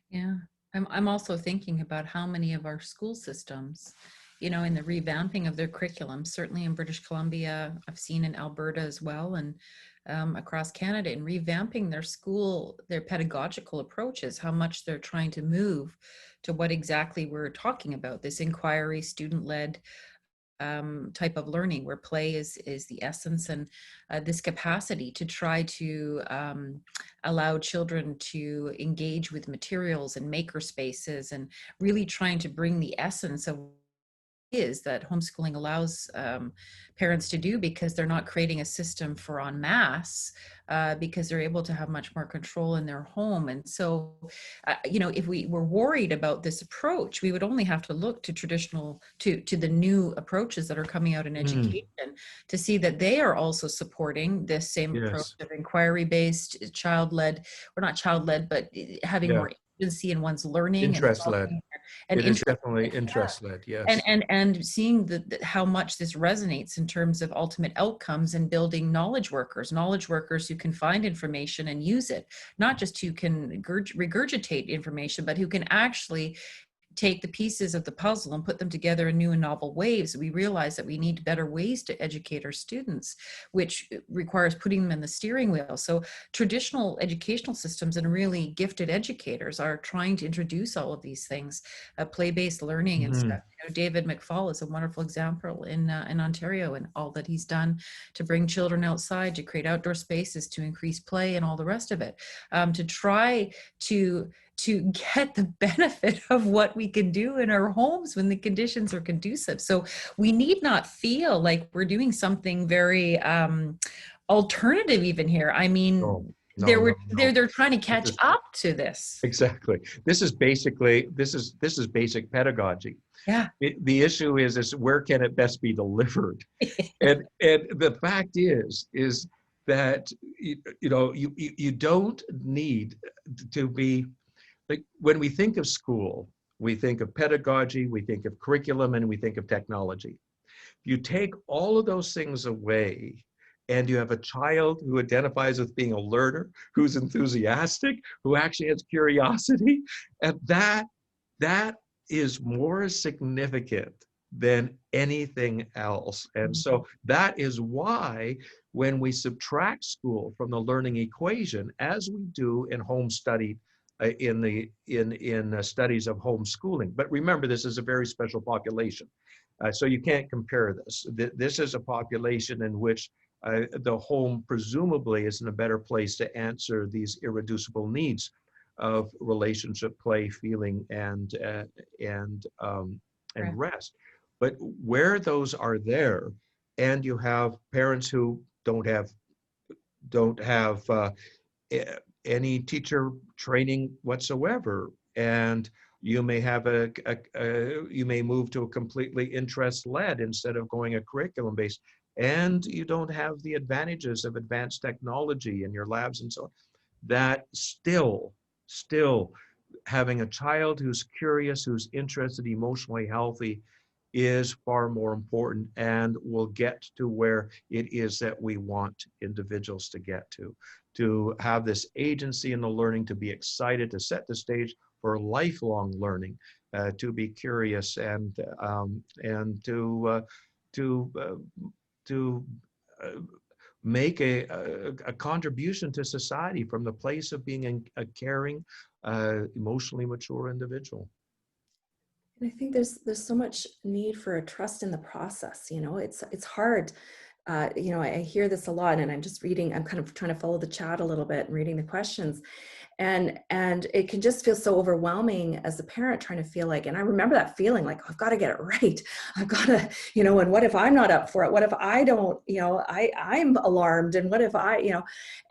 Yeah. I'm also thinking about how many of our school systems, in the revamping of their curriculum, certainly in British Columbia, I've seen in Alberta as well, and across Canada, in revamping their pedagogical approaches, how much they're trying to move to what exactly we're talking about, this inquiry, student-led type of learning where play is the essence, and this capacity to try to allow children to engage with materials and maker spaces, and really trying to bring the essence of is that homeschooling allows parents to do, because they're not creating a system for en masse, because they're able to have much more control in their home. And so, if we were worried about this approach, we would only have to look to to the new approaches that are coming out in Mm, education to see that they are also supporting this same approach yes. of inquiry-based, child-led, or not child-led, but having Yeah. more agency in one's learning and Interest led. developing and It is interest. definitely interest led. and Yes. and and seeing how much this resonates in terms of ultimate outcomes and building knowledge workers who can find information and use it, not just who can regurgitate information, but who can actually take the pieces of the puzzle and put them together in new and novel ways. We realize that we need better ways to educate our students, which requires putting them in the steering wheel. So traditional educational systems and really gifted educators are trying to introduce all of these things, play-based learning and stuff. Mhm. David McFall is a wonderful example in Ontario, and all that he's done to bring children outside, to create outdoor spaces, to increase play and all the rest of it, to try to get the benefit of what we can do in our homes when the conditions are conducive. So we need not feel like we're doing something very alternative even here. I mean, No, no, no, no. they're trying to This catch is up to this. exactly. This is basic pedagogy. Yeah. The issue is where can it best be delivered? And the fact is that you don't need to be like, when we think of school, we think of pedagogy, we think of curriculum, and we think of technology. You take all of those things away, and you have a child who identifies with being a learner, who's enthusiastic, who actually has curiosity, and that is more significant than anything else. And so that is why when we subtract school from the learning equation, as we do in home study, in studies of homeschooling. But remember, this is a very special population. So you can't compare this. This is a population in which the home presumably is in a better place to answer these irreducible needs of relationship, play, feeling, and Right. rest. But where those are there, and you have parents who don't have any teacher training whatsoever, and you may have you may move to a completely interest led instead of going a curriculum based, and you don't have the advantages of advanced technology in your labs and so on. That still having a child who's curious, who's interested, emotionally healthy, is far more important, and will get to where it is that we want individuals to get to have this agency in the learning, to be excited, to set the stage for lifelong learning, to be curious, and to to make a contribution to society from the place of being a caring, emotionally mature individual. And I think there's so much need for a trust in the process. It's hard. I hear this a lot, and I'm just reading. I'm kind of trying to follow the chat a little bit and reading the questions, and it can just feel so overwhelming as a parent trying to feel like. And I remember that feeling like, oh, I've got to get it right. I've got to, and what if I'm not up for it? What if I don't? I'm alarmed, and what if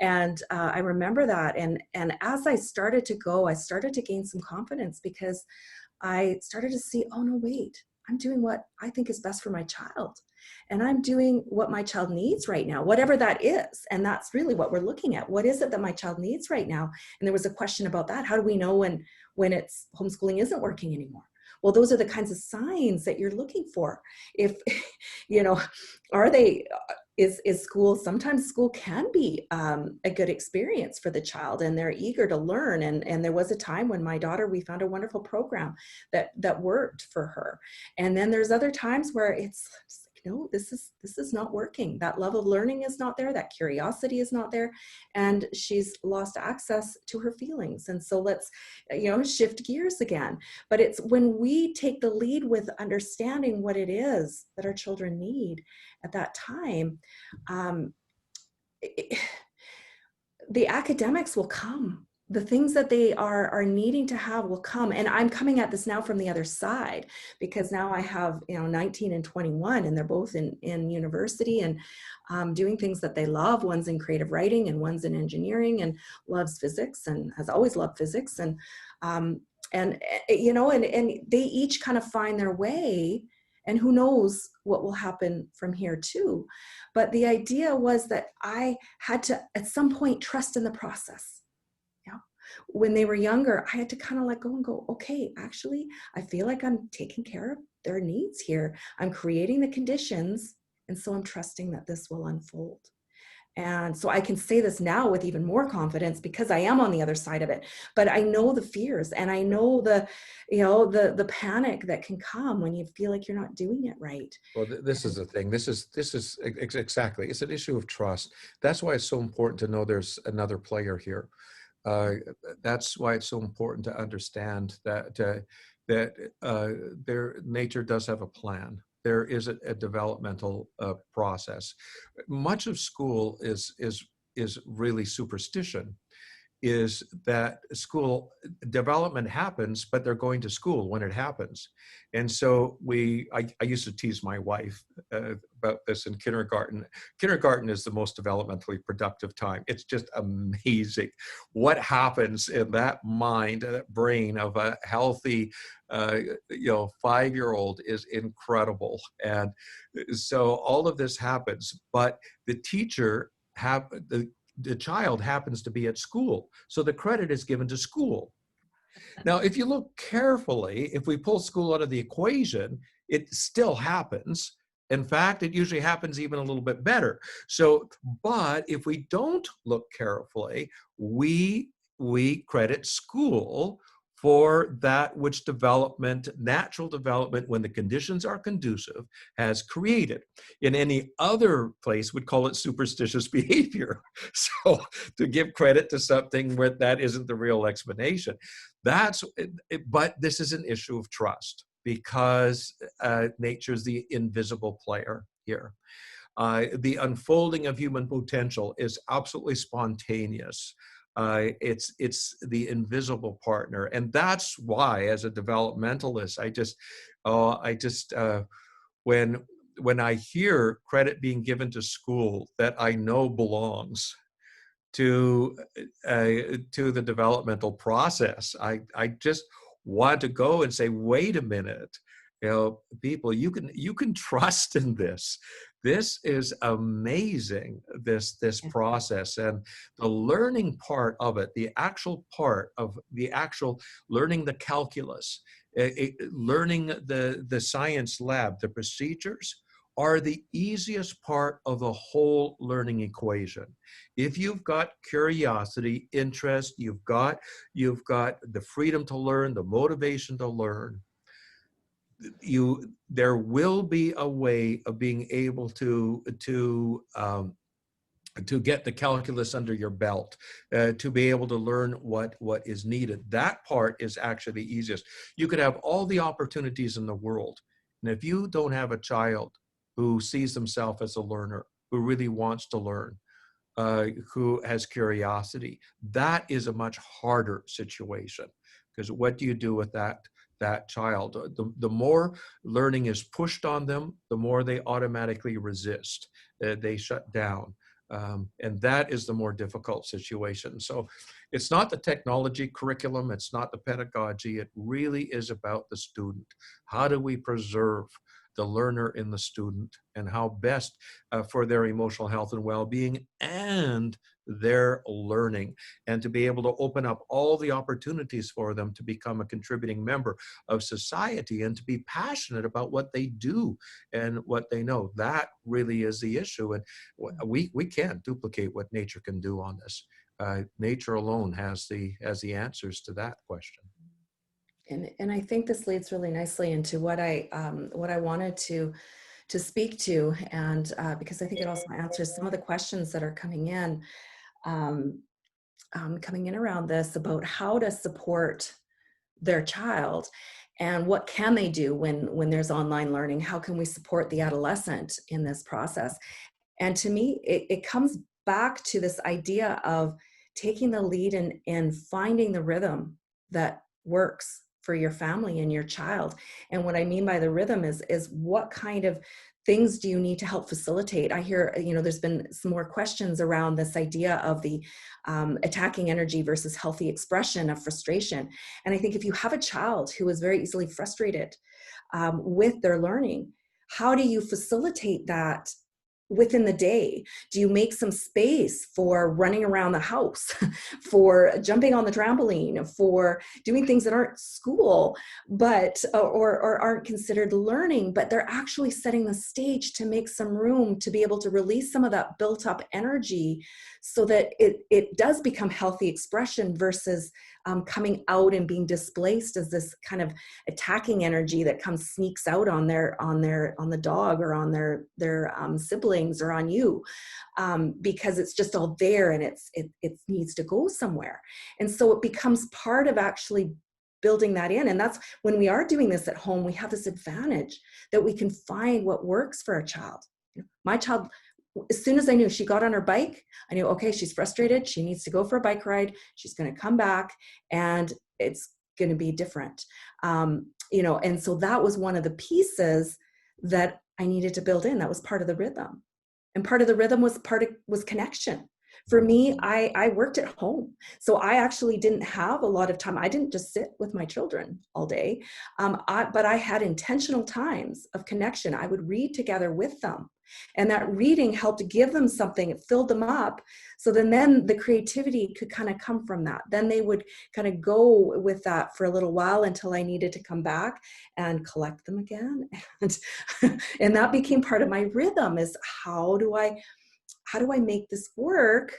and I remember that, and as I started to go, I started to gain some confidence, because I started to see, oh no, wait, I'm doing what I think is best for my child. and I'm doing what my child needs right now, whatever that is. And that's really what we're looking at. What is it that my child needs right now? And there was a question about that. How do we know when it's homeschooling isn't working anymore? Well, those are the kinds of signs that you're looking for. If, you know, are they, is school, sometimes school can be a good experience for the child, and they're eager to learn. And there was a time when my daughter, we found a wonderful program that worked for her. And then there's other times where it's like, no, this is not working. That love of learning is not there. That curiosity is not there. And she's lost access to her feelings. And so let's, shift gears again. But it's when we take the lead with understanding what it is that our children need at that time, the academics will come. The things that they are needing to have will come. And I'm coming at this now from the other side, because now I have 19 and 21, and they're both in university and doing things that they love. One's in creative writing and one's in engineering and loves physics and has always loved physics. And they each kind of find their way, and who knows what will happen from here too. But the idea was that I had to at some point trust in the process. When they were younger, I had to kind of let go and go, okay, actually, I feel like I'm taking care of their needs here. I'm creating the conditions. And so I'm trusting that this will unfold. And so I can say this now with even more confidence because I am on the other side of it. But I know the fears, and I know the panic that can come when you feel like you're not doing it right. Well, this is the thing. This is exactly. It's an issue of trust. That's why it's so important to know there's another player here. That's why it's so important to understand that their nature does have a plan. There is a developmental process. Much of school is really superstition. Is that school development happens, but they're going to school when it happens. And so I used to tease my wife about this in kindergarten. Kindergarten is the most developmentally productive time. It's just amazing what happens in that mind, that brain of a healthy, 5-year-old is incredible. And so all of this happens, but the teacher the child happens to be at school. So the credit is given to school. Now, if you look carefully, if we pull school out of the equation, it still happens. In fact, it usually happens even a little bit better. So, but if we don't look carefully, we credit school for that which natural development, when the conditions are conducive, has created. In any other place, we'd call it superstitious behavior. So to give credit to something where that isn't the real explanation. But this is an issue of trust, because nature's the invisible player here. The unfolding of human potential is absolutely spontaneous. It's the invisible partner, and that's why, as a developmentalist, when I hear credit being given to school that I know belongs to the developmental process, I just want to go and say, wait a minute, people, you can trust in this. This is amazing, this process, and the learning part of it, the actual learning the calculus, learning the science lab, the procedures are the easiest part of the whole learning equation. If you've got curiosity, interest, you've got the freedom to learn, the motivation to learn, there will be a way of being able to get the calculus under your belt, to be able to learn what is needed. That part is actually the easiest. You could have all the opportunities in the world, and if you don't have a child who sees themselves as a learner, who really wants to learn, who has curiosity, that is a much harder situation. Because what do you do with that child? The more learning is pushed on them, the more they automatically resist. They shut down. And that is the more difficult situation. So it's not the technology curriculum, it's not the pedagogy, it really is about the student. How do we preserve the learner in the student and how best for their emotional health and well-being and their learning, and to be able to open up all the opportunities for them to become a contributing member of society and to be passionate about what they do and what they know. That really is the issue. And we can't duplicate what nature can do on this. Nature alone has the answers to that question. And I think this leads really nicely into what I wanted to speak to, and because I think it also answers some of the questions that are coming in around this about how to support their child and what can they do when there's online learning. How can we support the adolescent in this process? And to me, it comes back to this idea of taking the lead and finding the rhythm that works for your family and your child. And what I mean by the rhythm is what kind of things do you need to help facilitate? I hear, there's been some more questions around this idea of the attacking energy versus healthy expression of frustration. And I think if you have a child who is very easily frustrated with their learning, how do you facilitate that within the day? Do you make some space for running around the house, for jumping on the trampoline, for doing things that aren't school, but or aren't considered learning, but they're actually setting the stage to make some room to be able to release some of that built up energy so that it does become healthy expression versus coming out and being displaced as this kind of attacking energy that sneaks out on the dog or on their siblings or on you, because it's just all there and it needs to go somewhere. And so it becomes part of actually building that in. And that's when we are doing this at home, we have this advantage that we can find what works for a child. My child, as soon as I knew she got on her bike, I knew, okay, she's frustrated. She needs to go for a bike ride. She's going to come back and it's going to be different. And so that was one of the pieces that I needed to build in. That was part of the rhythm. And part of the rhythm was connection. For me, I worked at home. So I actually didn't have a lot of time. I didn't just sit with my children all day, but I had intentional times of connection. I would read together with them. And that reading helped give them something. It filled them up. So then the creativity could kind of come from that. Then they would kind of go with that for a little while until I needed to come back and collect them again. And that became part of my rhythm, is how do I make this work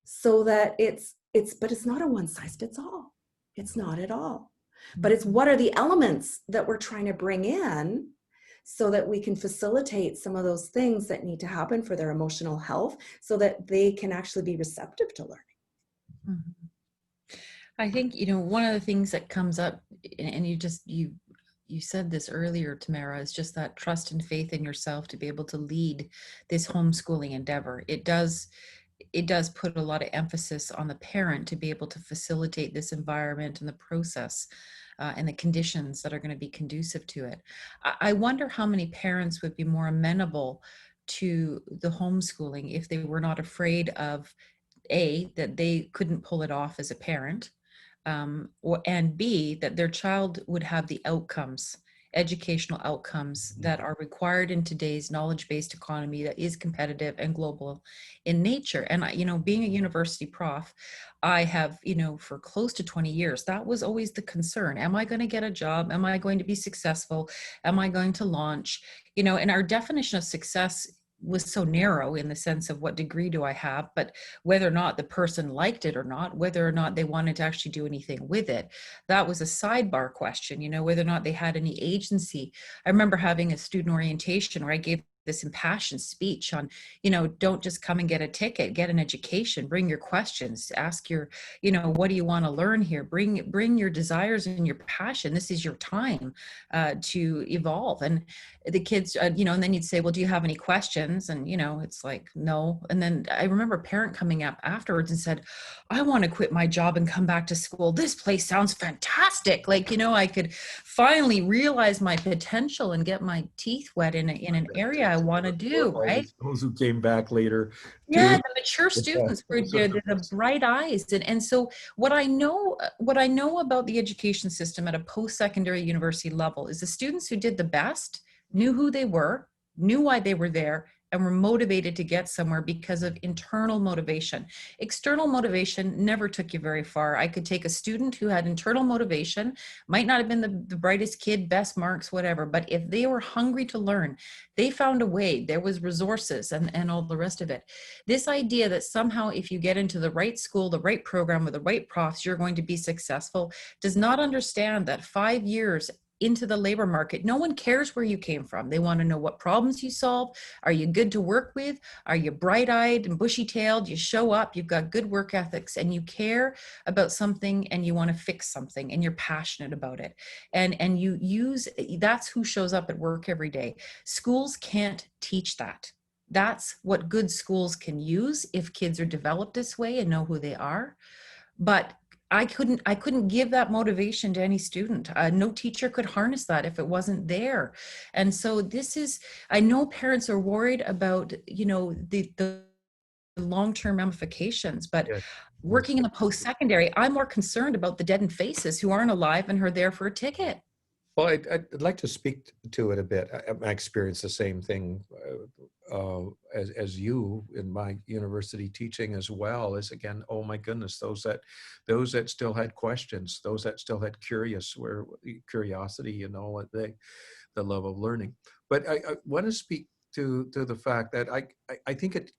so that but it's not a one size fits all. It's not at all. But it's what are the elements that we're trying to bring in so that we can facilitate some of those things that need to happen for their emotional health so that they can actually be receptive to learning. Mm-hmm. I think, one of the things that comes up, and you said this earlier, Tamara, is just that trust and faith in yourself to be able to lead this homeschooling endeavor. It does put a lot of emphasis on the parent to be able to facilitate this environment and the process and the conditions that are going to be conducive to it. I wonder how many parents would be more amenable to the homeschooling if they were not afraid of A, that they couldn't pull it off as a parent, and B, that their child would have the educational outcomes that are required in today's knowledge-based economy that is competitive and global in nature. And being a university prof, I have, for close to 20 years, that was always the concern. Am I going to get a job? Am I going to be successful? Am I going to launch? And our definition of success was so narrow in the sense of what degree do I have, but whether or not the person liked it or not, whether or not they wanted to actually do anything with it, that was a sidebar question, whether or not they had any agency. I remember having a student orientation where I gave this impassioned speech on, don't just come and get a ticket, get an education, bring your questions, ask your, what do you want to learn here? Bring your desires and your passion. This is your time to evolve. And the kids, and then you'd say, well, do you have any questions? And, it's like, no. And then I remember a parent coming up afterwards and said, I want to quit my job and come back to school. This place sounds fantastic. Like, I could finally realize my potential and get my teeth wet in an area I want to do, right? Those who came back later. Yeah, the mature students were the bright eyes. And so what I know about the education system at a post-secondary university level is the students who did the best knew who they were, knew why they were there, and were motivated to get somewhere because of internal motivation. External motivation never took you very far. I could take a student who had internal motivation, might not have been the brightest kid, best marks, whatever, but if they were hungry to learn, they found a way. There was resources and all the rest of it. This idea that somehow if you get into the right school, the right program with the right profs, you're going to be successful, does not understand that 5 years into the labor market, no one cares where you came from. They want to know what problems you solve. Are you good to work with? Are you bright-eyed and bushy-tailed? You show up, you've got good work ethics, and you care about something, and you want to fix something, and you're passionate about it. And you use, that's who shows up at work every day. Schools can't teach that. That's what good schools can use if kids are developed this way and know who they are. But I couldn't give that motivation to any student. No teacher could harness that if it wasn't there. And so this is, I know parents are worried about, the long-term ramifications, but Yes. working in a post-secondary, I'm more concerned about the deadened faces who aren't alive and are there for a ticket. Well, I'd like to speak to it a bit. I experienced the same thing as you in my university teaching as well. Is again, oh my goodness, those that still had questions, those that still had curiosity, the love of learning. But I want to speak to the fact that I think it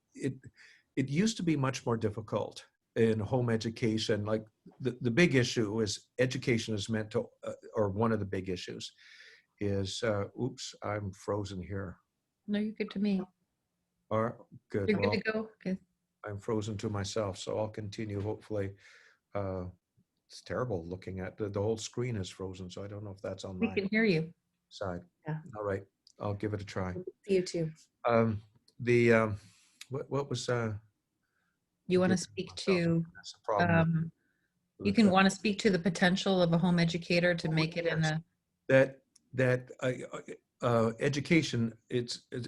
used to be much more difficult in home education. Like the big issue is education is meant to, or one of the big issues is, oops, I'm frozen here. No, you're good to me. Good. You're good Well, to go. Okay. I'm frozen to myself, so I'll continue. Hopefully, uh, it's terrible looking at the whole screen is frozen, so I don't know if that's on We my can hear you. side. Yeah. All right, I'll give it a try. You too. The what was You want to forgetting speak myself. to, That's the problem you with can want to speak to the potential of a home educator to Oh, make it in yes. a, that education,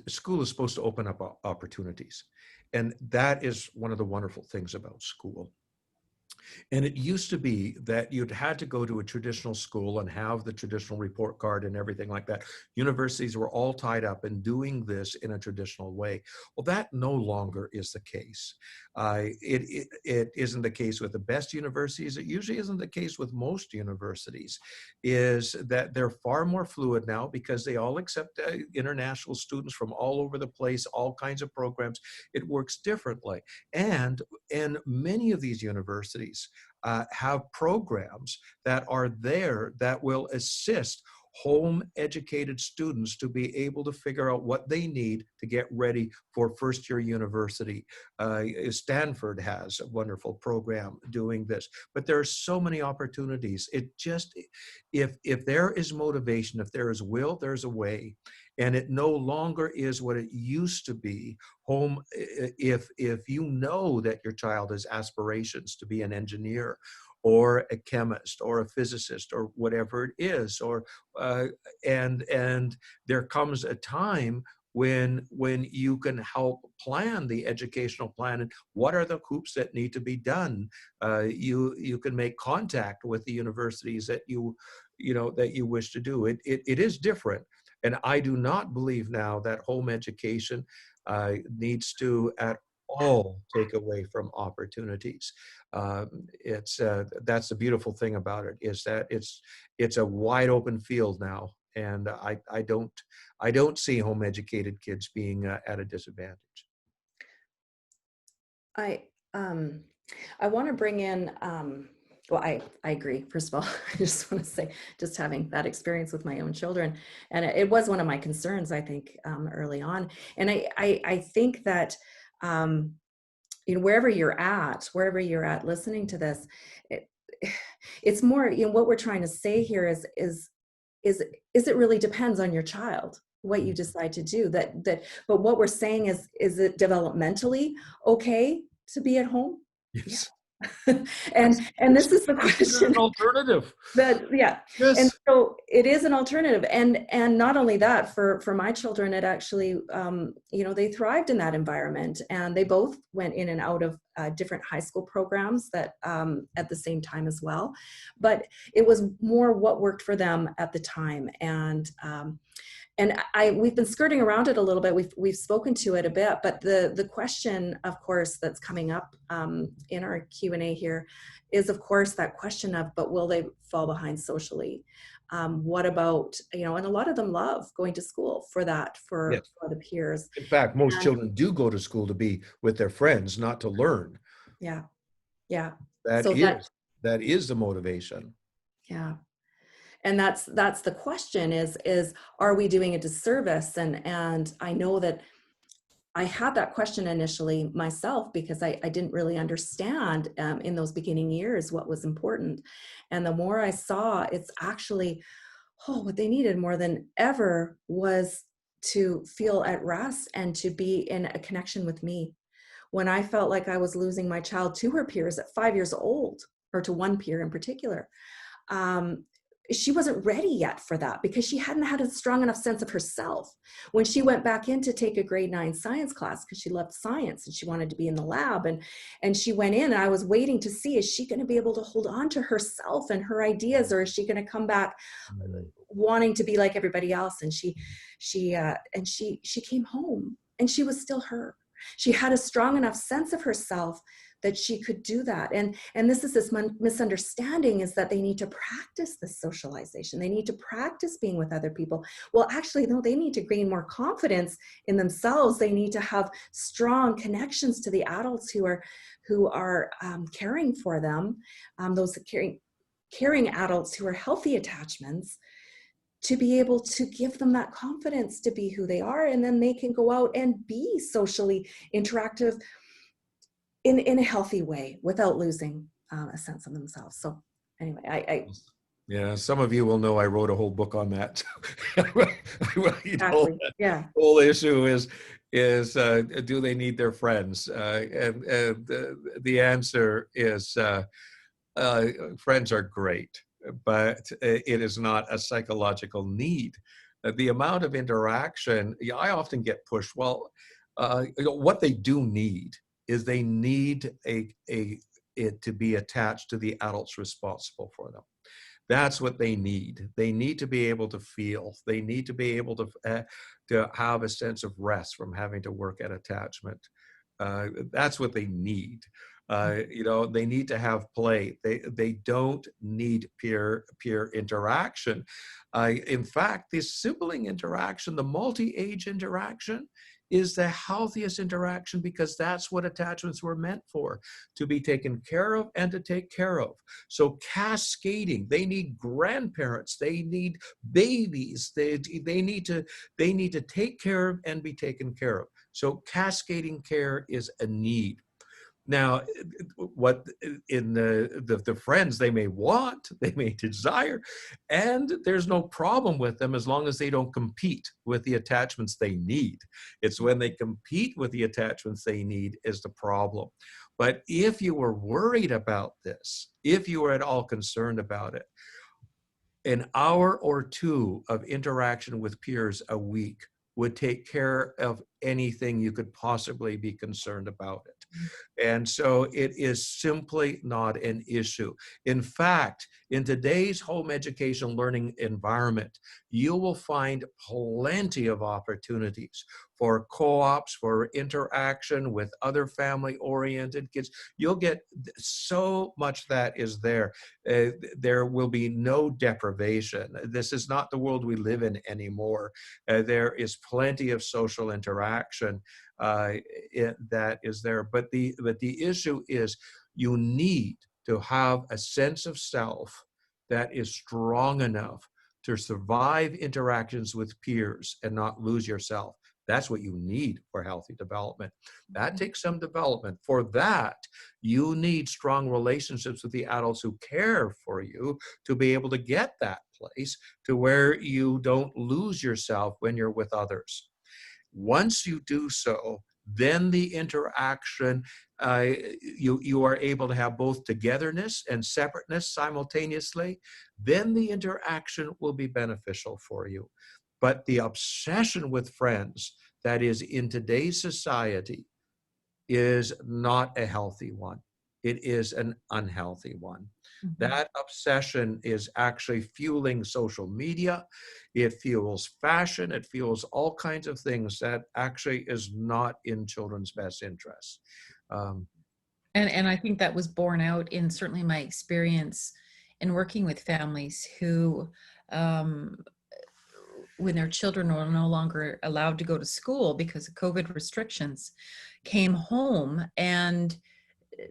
school is supposed to open up opportunities, and that is one of the wonderful things about school. And it used to be that you'd had to go to a traditional school and have the traditional report card and everything like that. Universities were all tied up in doing this in a traditional way. Well, that no longer is the case. It isn't the case with the best universities. It usually isn't the case with most universities, is that they're far more fluid now because they all accept international students from all over the place, all kinds of programs. It works differently. And many of these universities have programs that are there that will assist home educated students to be able to figure out what they need to get ready for first year university. Stanford has a wonderful program doing this, but there are so many opportunities. It just, if there is motivation, if there is will, there's a way. And it no longer is what it used to be. Home, if you know that your child has aspirations to be an engineer or a chemist or a physicist or whatever it is, or and there comes a time when you can help plan the educational plan and what are the hoops that need to be done. You can make contact with the universities that you wish to do. It is different. And I do not believe now that home education needs to at all take away from opportunities. That's the beautiful thing about it, is that it's a wide open field now, and I don't see home educated kids being at a disadvantage. I want to bring in, well, I agree. First of all, I just want to say, just having that experience with my own children, and it was one of my concerns, I think, early on. And I think that, wherever you're at listening to this, it's more, what we're trying to say here is it really depends on your child, what you decide to do. But what we're saying is it developmentally okay to be at home? Yes. and this is the question. An alternative. Yeah. Yes. And so it is an alternative. And not only that, for my children, it actually, they thrived in that environment, and they both went in and out of different high school programs that at the same time as well. But it was more what worked for them at the time. we've been skirting around it a little bit. We've spoken to it a bit, but the question, of course, that's coming up in our Q&A here is, of course, that question of, but will they fall behind socially? What about, and a lot of them love going to school for that, for the peers. In fact, most And, children do go to school to be with their friends, not to learn. yeah. Yeah. That So is the motivation. yeah. And that's the question is, are we doing a disservice? And I know that I had that question initially myself, because I didn't really understand in those beginning years what was important. And the more I saw, it's actually, what they needed more than ever was to feel at rest and to be in a connection with me. When I felt like I was losing my child to her peers at 5 years old, or to one peer in particular, she wasn't ready yet for that, because she hadn't had a strong enough sense of herself. When she went back in to take a grade 9 science class, because she loved science and she wanted to be in the lab, and she went in, and I was waiting to see, is she going to be able to hold on to herself and her ideas, or is she going to come back wanting to be like everybody else? And she came home, and she was still her. She had a strong enough sense of herself that she could do that. And this misunderstanding, is that they need to practice this socialization. They need to practice being with other people. Well, actually, no, they need to gain more confidence in themselves. They need to have strong connections to the adults who are caring for them, those caring adults who are healthy attachments, to be able to give them that confidence to be who they are. And then they can go out and be socially interactive in a healthy way without losing a sense of themselves. So anyway, Yeah, some of you will know I wrote a whole book on that. exactly. Yeah. The whole issue is do they need their friends? And the answer is friends are great, but it is not a psychological need. The amount of interaction, I often get pushed. Well, what they do need is they need it to be attached to the adults responsible for them. That's what they need. They need to be able to feel. They need to be able to have a sense of rest from having to work at attachment. That's what they need. They need to have play. They don't need peer interaction. In fact, the sibling interaction, the multi-age interaction, is the healthiest interaction, because that's what attachments were meant for, to be taken care of and to take care of. So cascading, they need grandparents, they need babies, they need to take care of and be taken care of. So cascading care is a need. Now, what in the friends they may want, they may desire, and there's no problem with them as long as they don't compete with the attachments they need. It's when they compete with the attachments they need is the problem. But if you were worried about this, if you were at all concerned about it, an hour or two of interaction with peers a week would take care of anything you could possibly be concerned about it. And so it is simply not an issue. In fact, in today's home education learning environment, you will find plenty of opportunities for co-ops, for interaction with other family-oriented kids. You'll get so much that is there. There will be no deprivation. This is not the world we live in anymore. There is plenty of social interaction that is there. But the issue is, you need to have a sense of self that is strong enough to survive interactions with peers and not lose yourself. That's what you need for healthy development. That takes some development. For that, you need strong relationships with the adults who care for you to be able to get that place to where you don't lose yourself when you're with others. Once you do so, then the interaction, you are able to have both togetherness and separateness simultaneously. Then the interaction will be beneficial for you. But the obsession with friends that is in today's society is not a healthy one. It is an unhealthy one. Mhm. That obsession is actually fueling social media. It fuels fashion. It fuels all kinds of things that actually is not in children's best interests. Um, And I think that was borne out in certainly my experience in working with families who, um, when their children were no longer allowed to go to school because of COVID restrictions, came home, and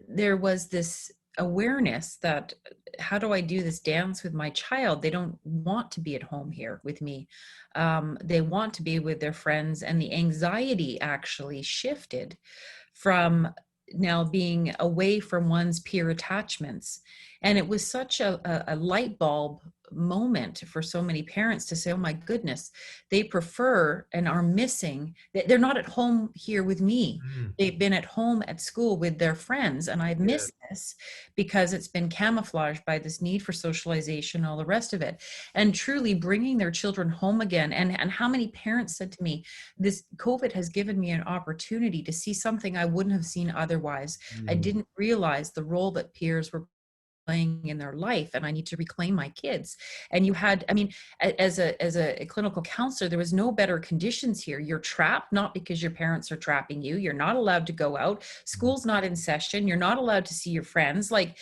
there was this awareness that how do I do this dance with my child? They don't want to be at home here with me. They want to be with their friends, and the anxiety actually shifted from now being away from one's peer attachments. And it was such a light bulb moment for so many parents to say, oh my goodness, they prefer and are missing, they're not at home here with me. mm, They've been at home at school with their friends, and I've yeah, missed this because it's been camouflaged by this need for socialization, all the rest of it. And truly bringing their children home again. And how many parents said to me, this COVID has given me an opportunity to see something I wouldn't have seen otherwise. I mm, didn't realize the role that peers were playing in their life, and I need to reclaim my kids. And you had, I mean, as a clinical counselor, there was no better conditions here. You're trapped, not because your parents are trapping you. You're not allowed to go out. mm, School's not in session. You're not allowed to see your friends. Like,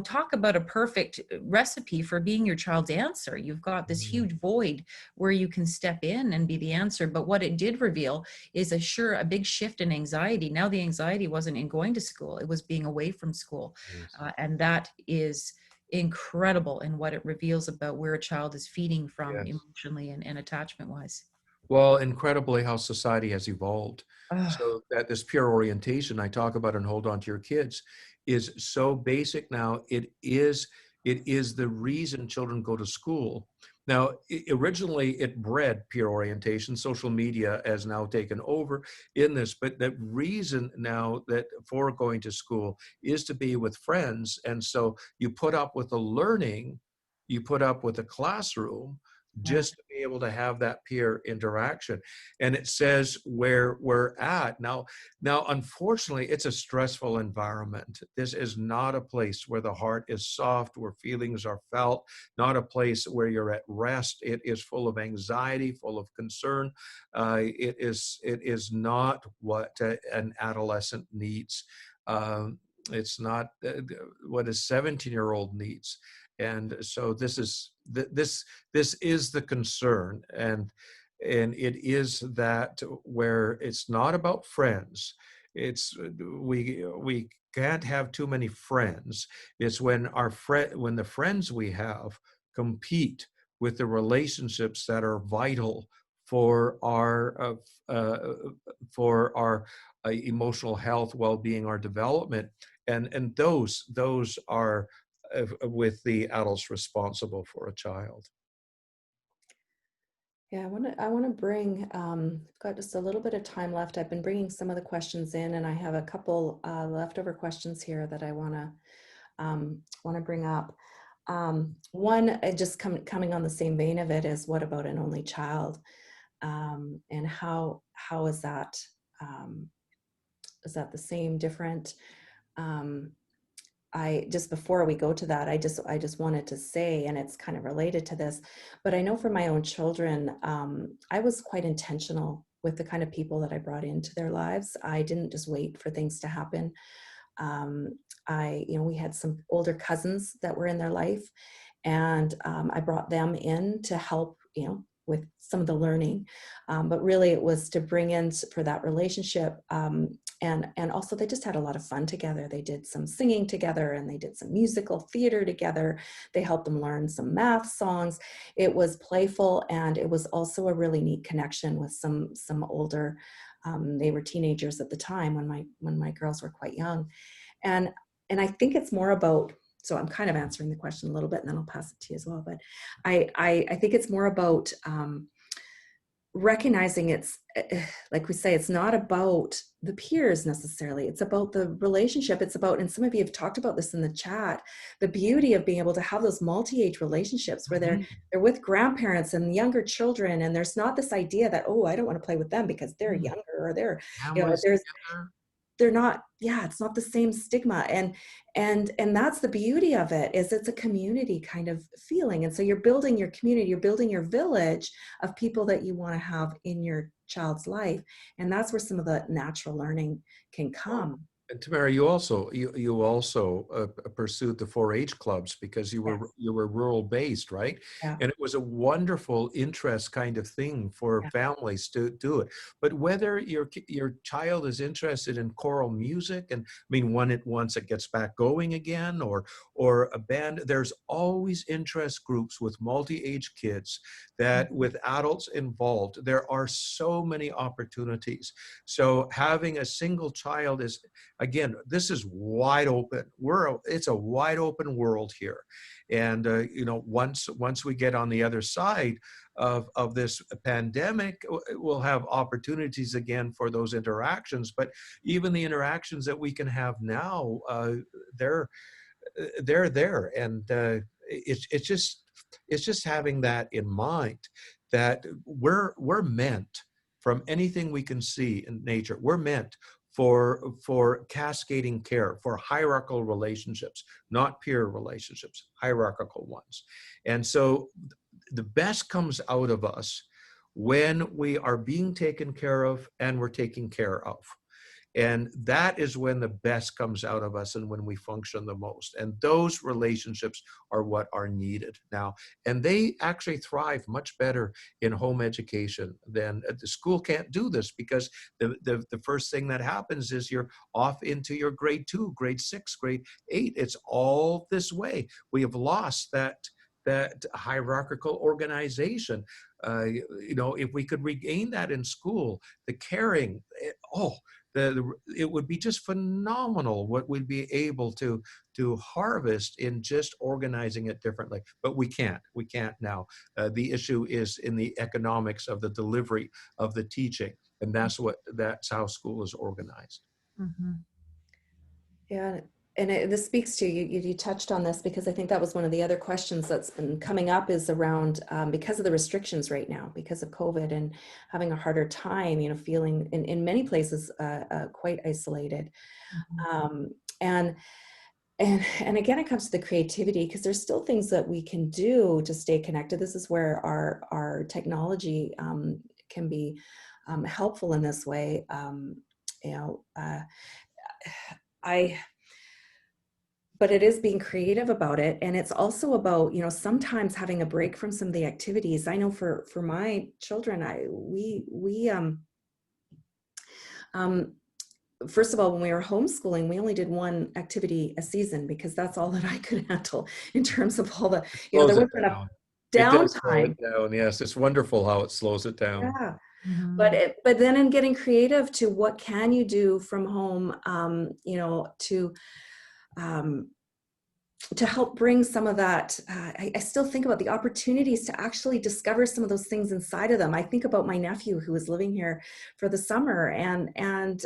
talk about a perfect recipe for being your child's answer. You've got this mm, huge void where you can step in and be the answer. But what it did reveal is a big shift in anxiety. Now the anxiety wasn't in going to school, it was being away from school. yes, And that is incredible in what it reveals about where a child is feeding from yes. emotionally and attachment wise. Well, incredibly how society has evolved. Oh, So that this pure orientation I talk about and hold on to your kids is so basic now. It is the reason children go to school. Now, originally it bred pure orientation. Social media has now taken over in this, but the reason now that for going to school is to be with friends. And so you put up with the learning, you put up with the classroom yeah. just to be able to have that peer interaction. And it says where we're at now. Unfortunately, it's a stressful environment. This is not a place where the heart is soft, where feelings are felt, not a place where you're at rest. It is full of anxiety, full of concern. It is not what an adolescent needs. It's not what a 17-year-old needs. And so this is the concern. And it is that where it's not about friends. It's we can't have too many friends. It's when the friends we have compete with the relationships that are vital for our emotional health, well-being, our development. And those are with the adults responsible for a child. Yeah, I want to bring, I've got just a little bit of time left. I've been bringing some of the questions in, and I have a couple leftover questions here that I want to bring up. One, just coming on the same vein of it, is what about an only child? And how is that the same, different? Um, I just, before we go to that, I just wanted to say, and it's kind of related to this, but I know for my own children, I was quite intentional with the kind of people that I brought into their lives. I didn't just wait for things to happen. Um, we had some older cousins that were in their life, and I brought them in to help, with some of the learning. But really, it was to bring in for that relationship. And also, they just had a lot of fun together. They did some singing together, and they did some musical theater together. They helped them learn some math songs. It was playful, and it was also a really neat connection with some older. They were teenagers at the time when my girls were quite young, and I think it's more about, so I'm kind of answering the question a little bit, and then I'll pass it to you as well. But I think it's more about recognizing it's, like we say, it's not about the peers necessarily. It's about the relationship. It's about, and some of you have talked about this in the chat, the beauty of being able to have those multi-age relationships where they're Mhm. with grandparents and younger children, and there's not this idea that, oh, I don't want to play with them because they're Mm. younger, or they're, Families there's together. they're not, yeah, it's not the same stigma. And that's the beauty of it, is it's a community kind of feeling. And so you're building your community, you're building your village of people that you want to have in your child's life. And that's where some of the natural learning can come. And Tamara, you also pursued the 4-H clubs because you Yes. were rural based, right? Yeah. And it was a wonderful interest kind of thing for Yeah. families to do it. But whether your child is interested in choral music, and I mean, once it gets back going again, or a band, there's always interest groups with multi-age kids that with adults involved. There are so many opportunities. So having a single child is, again, this is wide open. It's a wide open world here. And once we get on the other side of this pandemic, we'll have opportunities again for those interactions. But even the interactions that we can have now, they're there. And it's just having that in mind, that we're meant, from anything we can see in nature, we're meant for cascading care, for hierarchical relationships, not peer relationships, hierarchical ones. And so the best comes out of us when we are being taken care of and we're taking care of. And that is when the best comes out of us and when we function the most. And those relationships are what are needed now. And they actually thrive much better in home education than the school. Can't do this because the first thing that happens is you're off into your grade 2, grade 6, grade 8. It's all this way. We have lost that hierarchical organization. If we could regain that in school, the caring, it would be just phenomenal what we'd be able to harvest in just organizing it differently. But we can't now. The issue is in the economics of the delivery of the teaching, and that's how school is organized. Mm-hmm. Yeah, and this speaks to you. You touched on this, because I think that was one of the other questions that's been coming up, is around because of the restrictions right now, because of COVID, and having a harder time, feeling in many places quite isolated. Um, and and again, it comes to the creativity, because there's still things that we can do to stay connected. This is where our technology can be helpful in this way. But it is being creative about it. And it's also about, sometimes having a break from some of the activities. I know for my children, first of all, when we were homeschooling, we only did one activity a season, because that's all that I could handle in terms of all the, there Slows it wasn't enough down. It does slow downtime. it down. Yes, it's wonderful how it slows it down. Yeah. Mm-hmm. But then in getting creative to what can you do from home, to help bring some of that, I still think about the opportunities to actually discover some of those things inside of them. I think about my nephew, who was living here for the summer and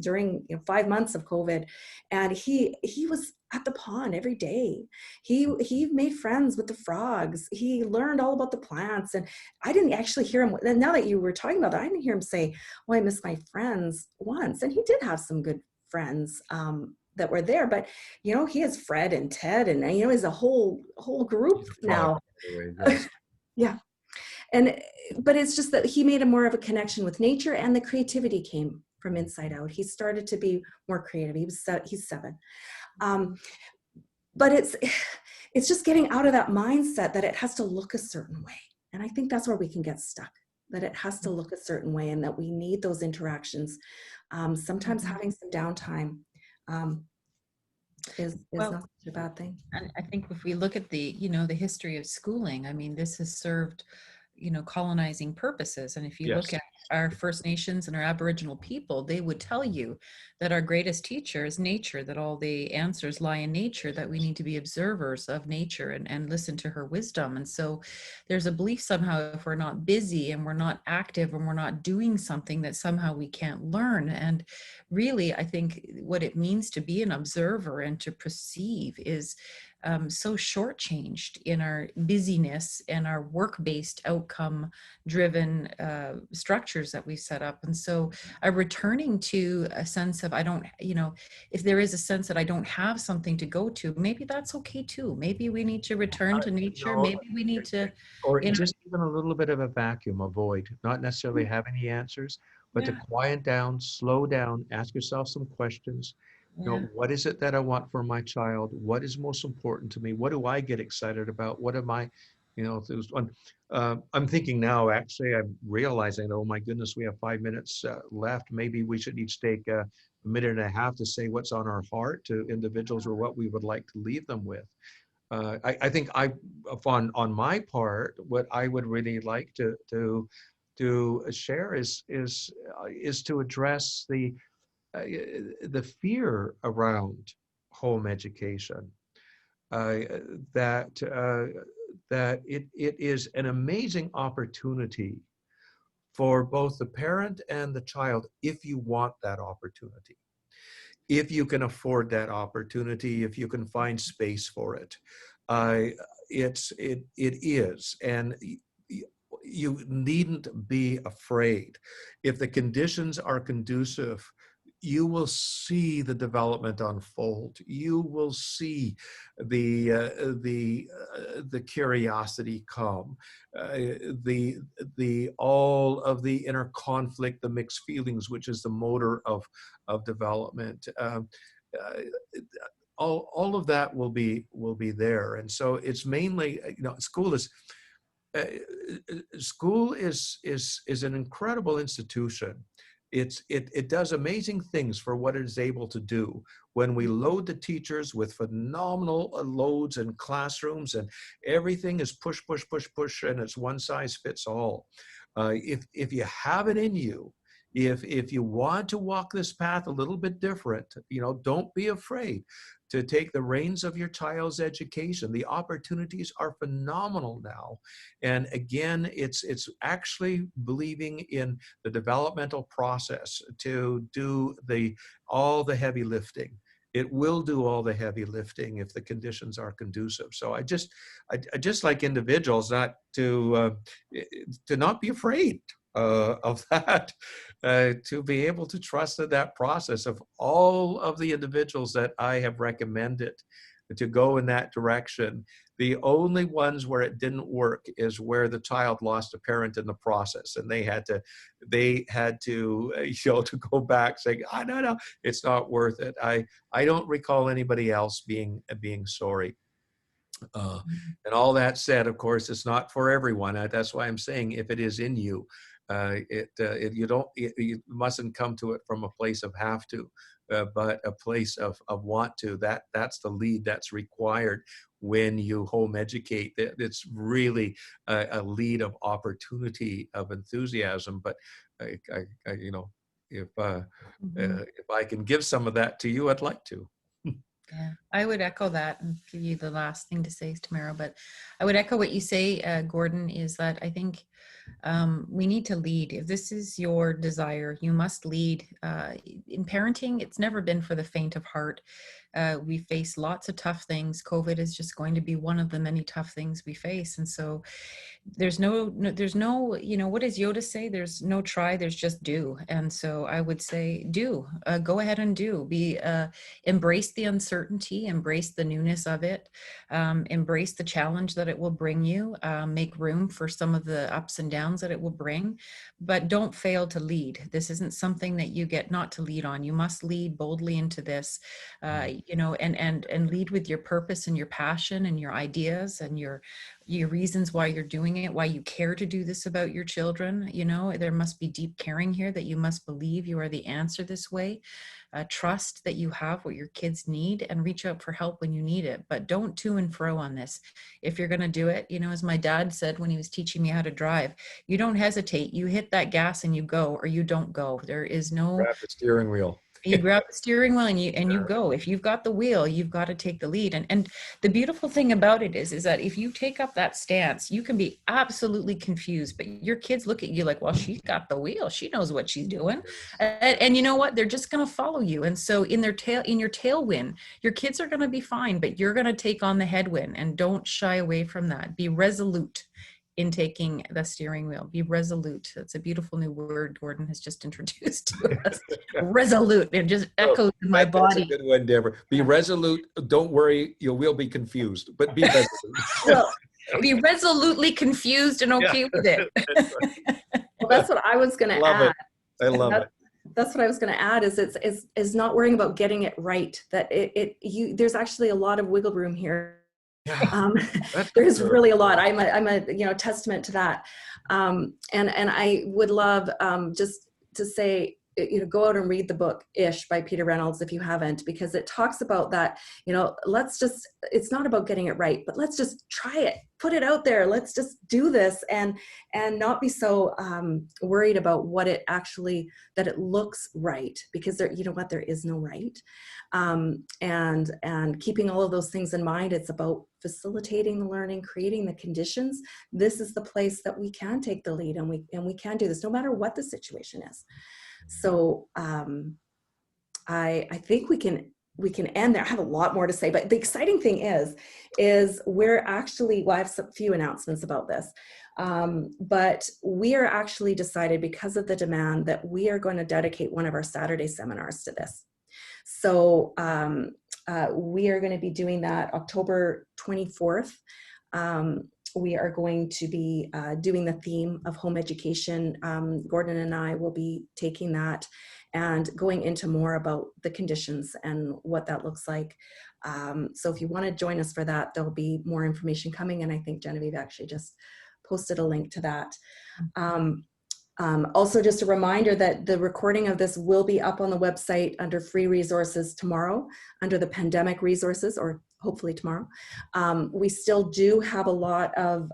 during 5 months of COVID, and he was at the pond every day. He made friends with the frogs. He learned all about the plants, and I didn't actually hear him. Now that you were talking about that, I didn't hear him say, "Oh, I miss my friends," once. And he did have some good friends that were there, but he has Fred and Ted, and he's a whole group He's a now. product, by the way, yes. Yeah. But it's just that he made a more of a connection with nature, and the creativity came from inside out. He started to be more creative. He's 7. But it's just getting out of that mindset that it has to look a certain way. And I think that's where we can get stuck, that it has to look a certain way, and that we need those interactions. Sometimes having some downtime is not such a bad thing. And I think if we look at the history of schooling, I mean, this has served, colonizing purposes. And if you look Yes. at our First Nations and our Aboriginal people, they would tell you that our greatest teacher is nature, that all the answers lie in nature, that we need to be observers of nature and listen to her wisdom. And so there's a belief somehow, if we're not busy and we're not active and we're not doing something, that somehow we can't learn. And really, I think what it means to be an observer and to perceive is so shortchanged in our busyness and our work-based, outcome-driven structures that we set up. And so, returning to a sense of, I don't, if there is a sense that I don't have something to go to, maybe that's okay too. Maybe we need to return to nature. No, Maybe we need to, or you know, just even a little bit of a vacuum, a void, not necessarily have any answers, but to yeah, quiet down, slow down, ask yourself some questions. yeah, What is it that I want for my child? What is most important to me? What do I get excited about? What am I, if there's one, I'm thinking now, actually, I'm realizing, oh my goodness, we have 5 minutes left. Maybe we should each take a minute and a half to say what's on our heart to individuals or what we would like to leave them with. I think on my part, what I would really like to share is to address the fear around home education. Uh, that that it is an amazing opportunity for both the parent and the child if you want that opportunity, if you can afford that opportunity, if you can find space for it. Uh, it is, and you needn't be afraid. If the conditions are conducive, you will see the development unfold. You will see the curiosity come, the all of the inner conflict, the mixed feelings, which is the motor of development. Uh, all of that will be there, and so it's mainly uh, school is an incredible institution. It does amazing things for what it is able to do when we load the teachers with phenomenal loads and classrooms, and everything is push, push, push, push, and it's one size fits all. If you have it in you, if you want to walk this path a little bit different, don't be afraid to take the reins of your child's education. The opportunities are phenomenal now. And again, it's actually believing in the developmental process to do all the heavy lifting. It will do all the heavy lifting if the conditions are conducive. So I just like individuals not to not be afraid of that, to be able to trust in that process. Of all of the individuals that I have recommended to go in that direction, the only ones where it didn't work is where the child lost a parent in the process, and they had to to go back saying, "Oh, no, it's not worth it." I don't recall anybody else being sorry. Uh, and all that said, of course, it's not for everyone. That's why I'm saying, if it is in you, you mustn't come to it from a place of have to, but a place of want to. That's the lead that's required when you home educate. It's really a lead of opportunity, of enthusiasm. But if mhm. if I can give some of that to you, I'd like to. Yeah, I would echo that and give you the last thing to say, Tamara. But I would echo what you say, Gordon, is that I think we need to lead. If this is your desire, you must lead. In parenting, it's never been for the faint of heart. We face lots of tough things. COVID is just going to be one of the many tough things we face. And so there's no, what does Yoda say? There's no try, there's just do. And so I would say do. Go ahead and do. Embrace the uncertainty, embrace the newness of it, embrace the challenge that it will bring you, make room for some of the ups and downs that it will bring, but don't fail to lead. This isn't something that you get not to lead on. You must lead boldly into this, and lead with your purpose and your passion and your ideas and your reasons why you're doing it, why you care to do this about your children. There must be deep caring here, that you must believe you are the answer this way. Trust that you have what your kids need, and reach out for help when you need it. But don't to and fro on this. If you're going to do it, as my dad said when he was teaching me how to drive, you don't hesitate. You hit that gas and you go, or you don't go. There is no Grab the steering wheel. You grab the steering wheel and you go. If you've got the wheel, you've got to take the lead. And the beautiful thing about it is that if you take up that stance, you can be absolutely confused, but your kids look at you like, well, she's got the wheel. She knows what she's doing. And you know what? They're just going to follow you. And so in your tailwind, your kids are going to be fine, but you're going to take on the headwind, and don't shy away from that. Be resolute in taking the steering wheel. Be resolute. That's a beautiful new word Gordon has just introduced to us. Resolute. It just echoes in my body. That's a good one, Deborah. Be resolute. Don't worry, you will be confused, but be resolute. Well, be resolutely confused and okay with it. well, that's what I was going to add. I love it. That's what I was going to add. Is not worrying about getting it right. That there's actually a lot of wiggle room here. Yeah, there's really a lot. I'm a testament to that. And I would love just to say, go out and read the book Ish by Peter Reynolds if you haven't, because it talks about that, it's not about getting it right, but let's just try it, put it out there. Let's just do this and not be so worried about that it looks right, because there is no right. And keeping all of those things in mind, it's about facilitating the learning, creating the conditions. This is the place that we can take the lead, and we can do this no matter what the situation is. So I think we can end there. I have a lot more to say, but the exciting thing is we're actually, I have a few announcements about this, but we are actually decided, because of the demand, that we are going to dedicate one of our Saturday seminars to this. So we are going to be doing that October 24th. We are going to be doing the theme of home education. Gordon and I will be taking that and going into more about the conditions and what that looks like. So if you want to join us for that, there'll be more information coming. And I think Genevieve actually just posted a link to that. Also, just a reminder that the recording of this will be up on the website under free resources tomorrow, under the pandemic resources, or hopefully tomorrow. We still do have a lot of,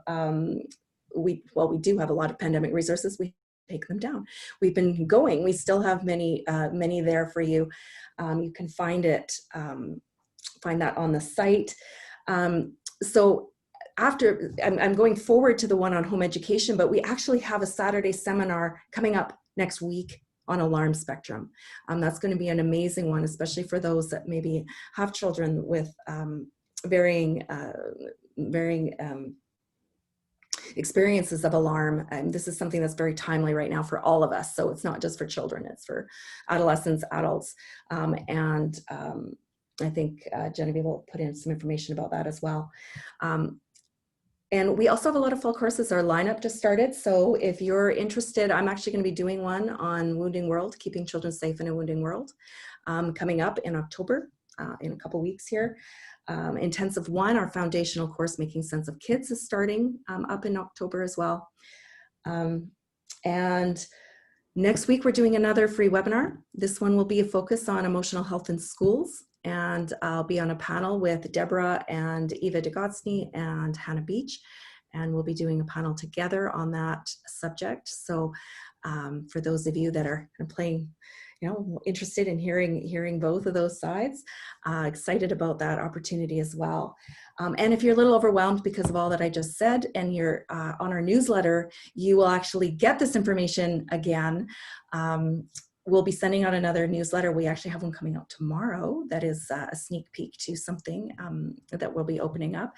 we do have a lot of pandemic resources. We take them down. We've been going. We still have many there for you. You can find that on the site. So after, I'm going forward to the one on home education, but we actually have a Saturday seminar coming up next week on alarm spectrum. That's going to be an amazing one, especially for those that maybe have children with varying experiences of alarm. And this is something that's very timely right now for all of us. So it's not just for children, it's for adolescents, adults. I think Genevieve will put in some information about that as well. And we also have a lot of fall courses. Our lineup just started. So if you're interested, I'm actually going to be doing one on Wounding World, keeping children safe in a wounding world, coming up in October, in a couple weeks here. Intensive 1, our foundational course, Making Sense of Kids, is starting up in October as well. And next week, we're doing another free webinar. This one will be a focus on emotional health in schools. And I'll be on a panel with Deborah and Eva Degotsny and Hannah Beach. And we'll be doing a panel together on that subject. So for those of you that are playing, interested in hearing both of those sides, excited about that opportunity as well. And if you're a little overwhelmed because of all that I just said, and you're on our newsletter, you will actually get this information again. We'll be sending out another newsletter. We actually have one coming out tomorrow that is a sneak peek to something that we'll be opening up.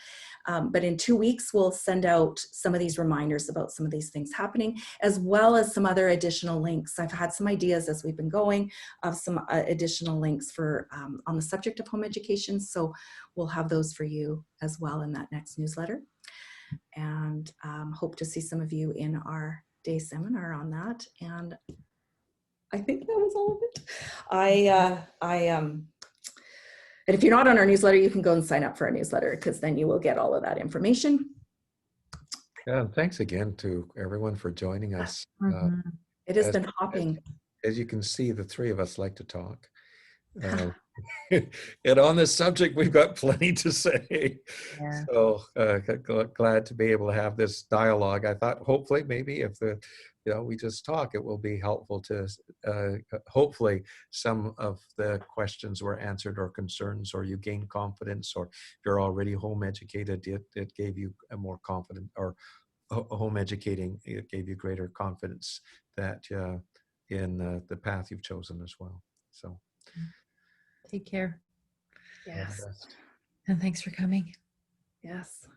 But in 2 weeks, we'll send out some of these reminders about some of these things happening, as well as some other additional links. I've had some ideas as we've been going of some additional links for on the subject of home education. So we'll have those for you as well in that next newsletter. And hope to see some of you in our day seminar on that. And I think that was all of it. And if you're not on our newsletter, you can go and sign up for our newsletter, because then you will get all of that information. Yeah, thanks again to everyone for joining us. It has been hopping. As you can see, the three of us like to talk. And on this subject, we've got plenty to say. Yeah. So glad to be able to have this dialogue. I thought hopefully maybe if the we just talk, it will be helpful to hopefully some of the questions were answered, or concerns, or you gain confidence, or if you're already home educated, it gave you a more confident, or home educating, it gave you greater confidence that in the path you've chosen as well. So Take care. all the Yes. best. And thanks for coming. Yes.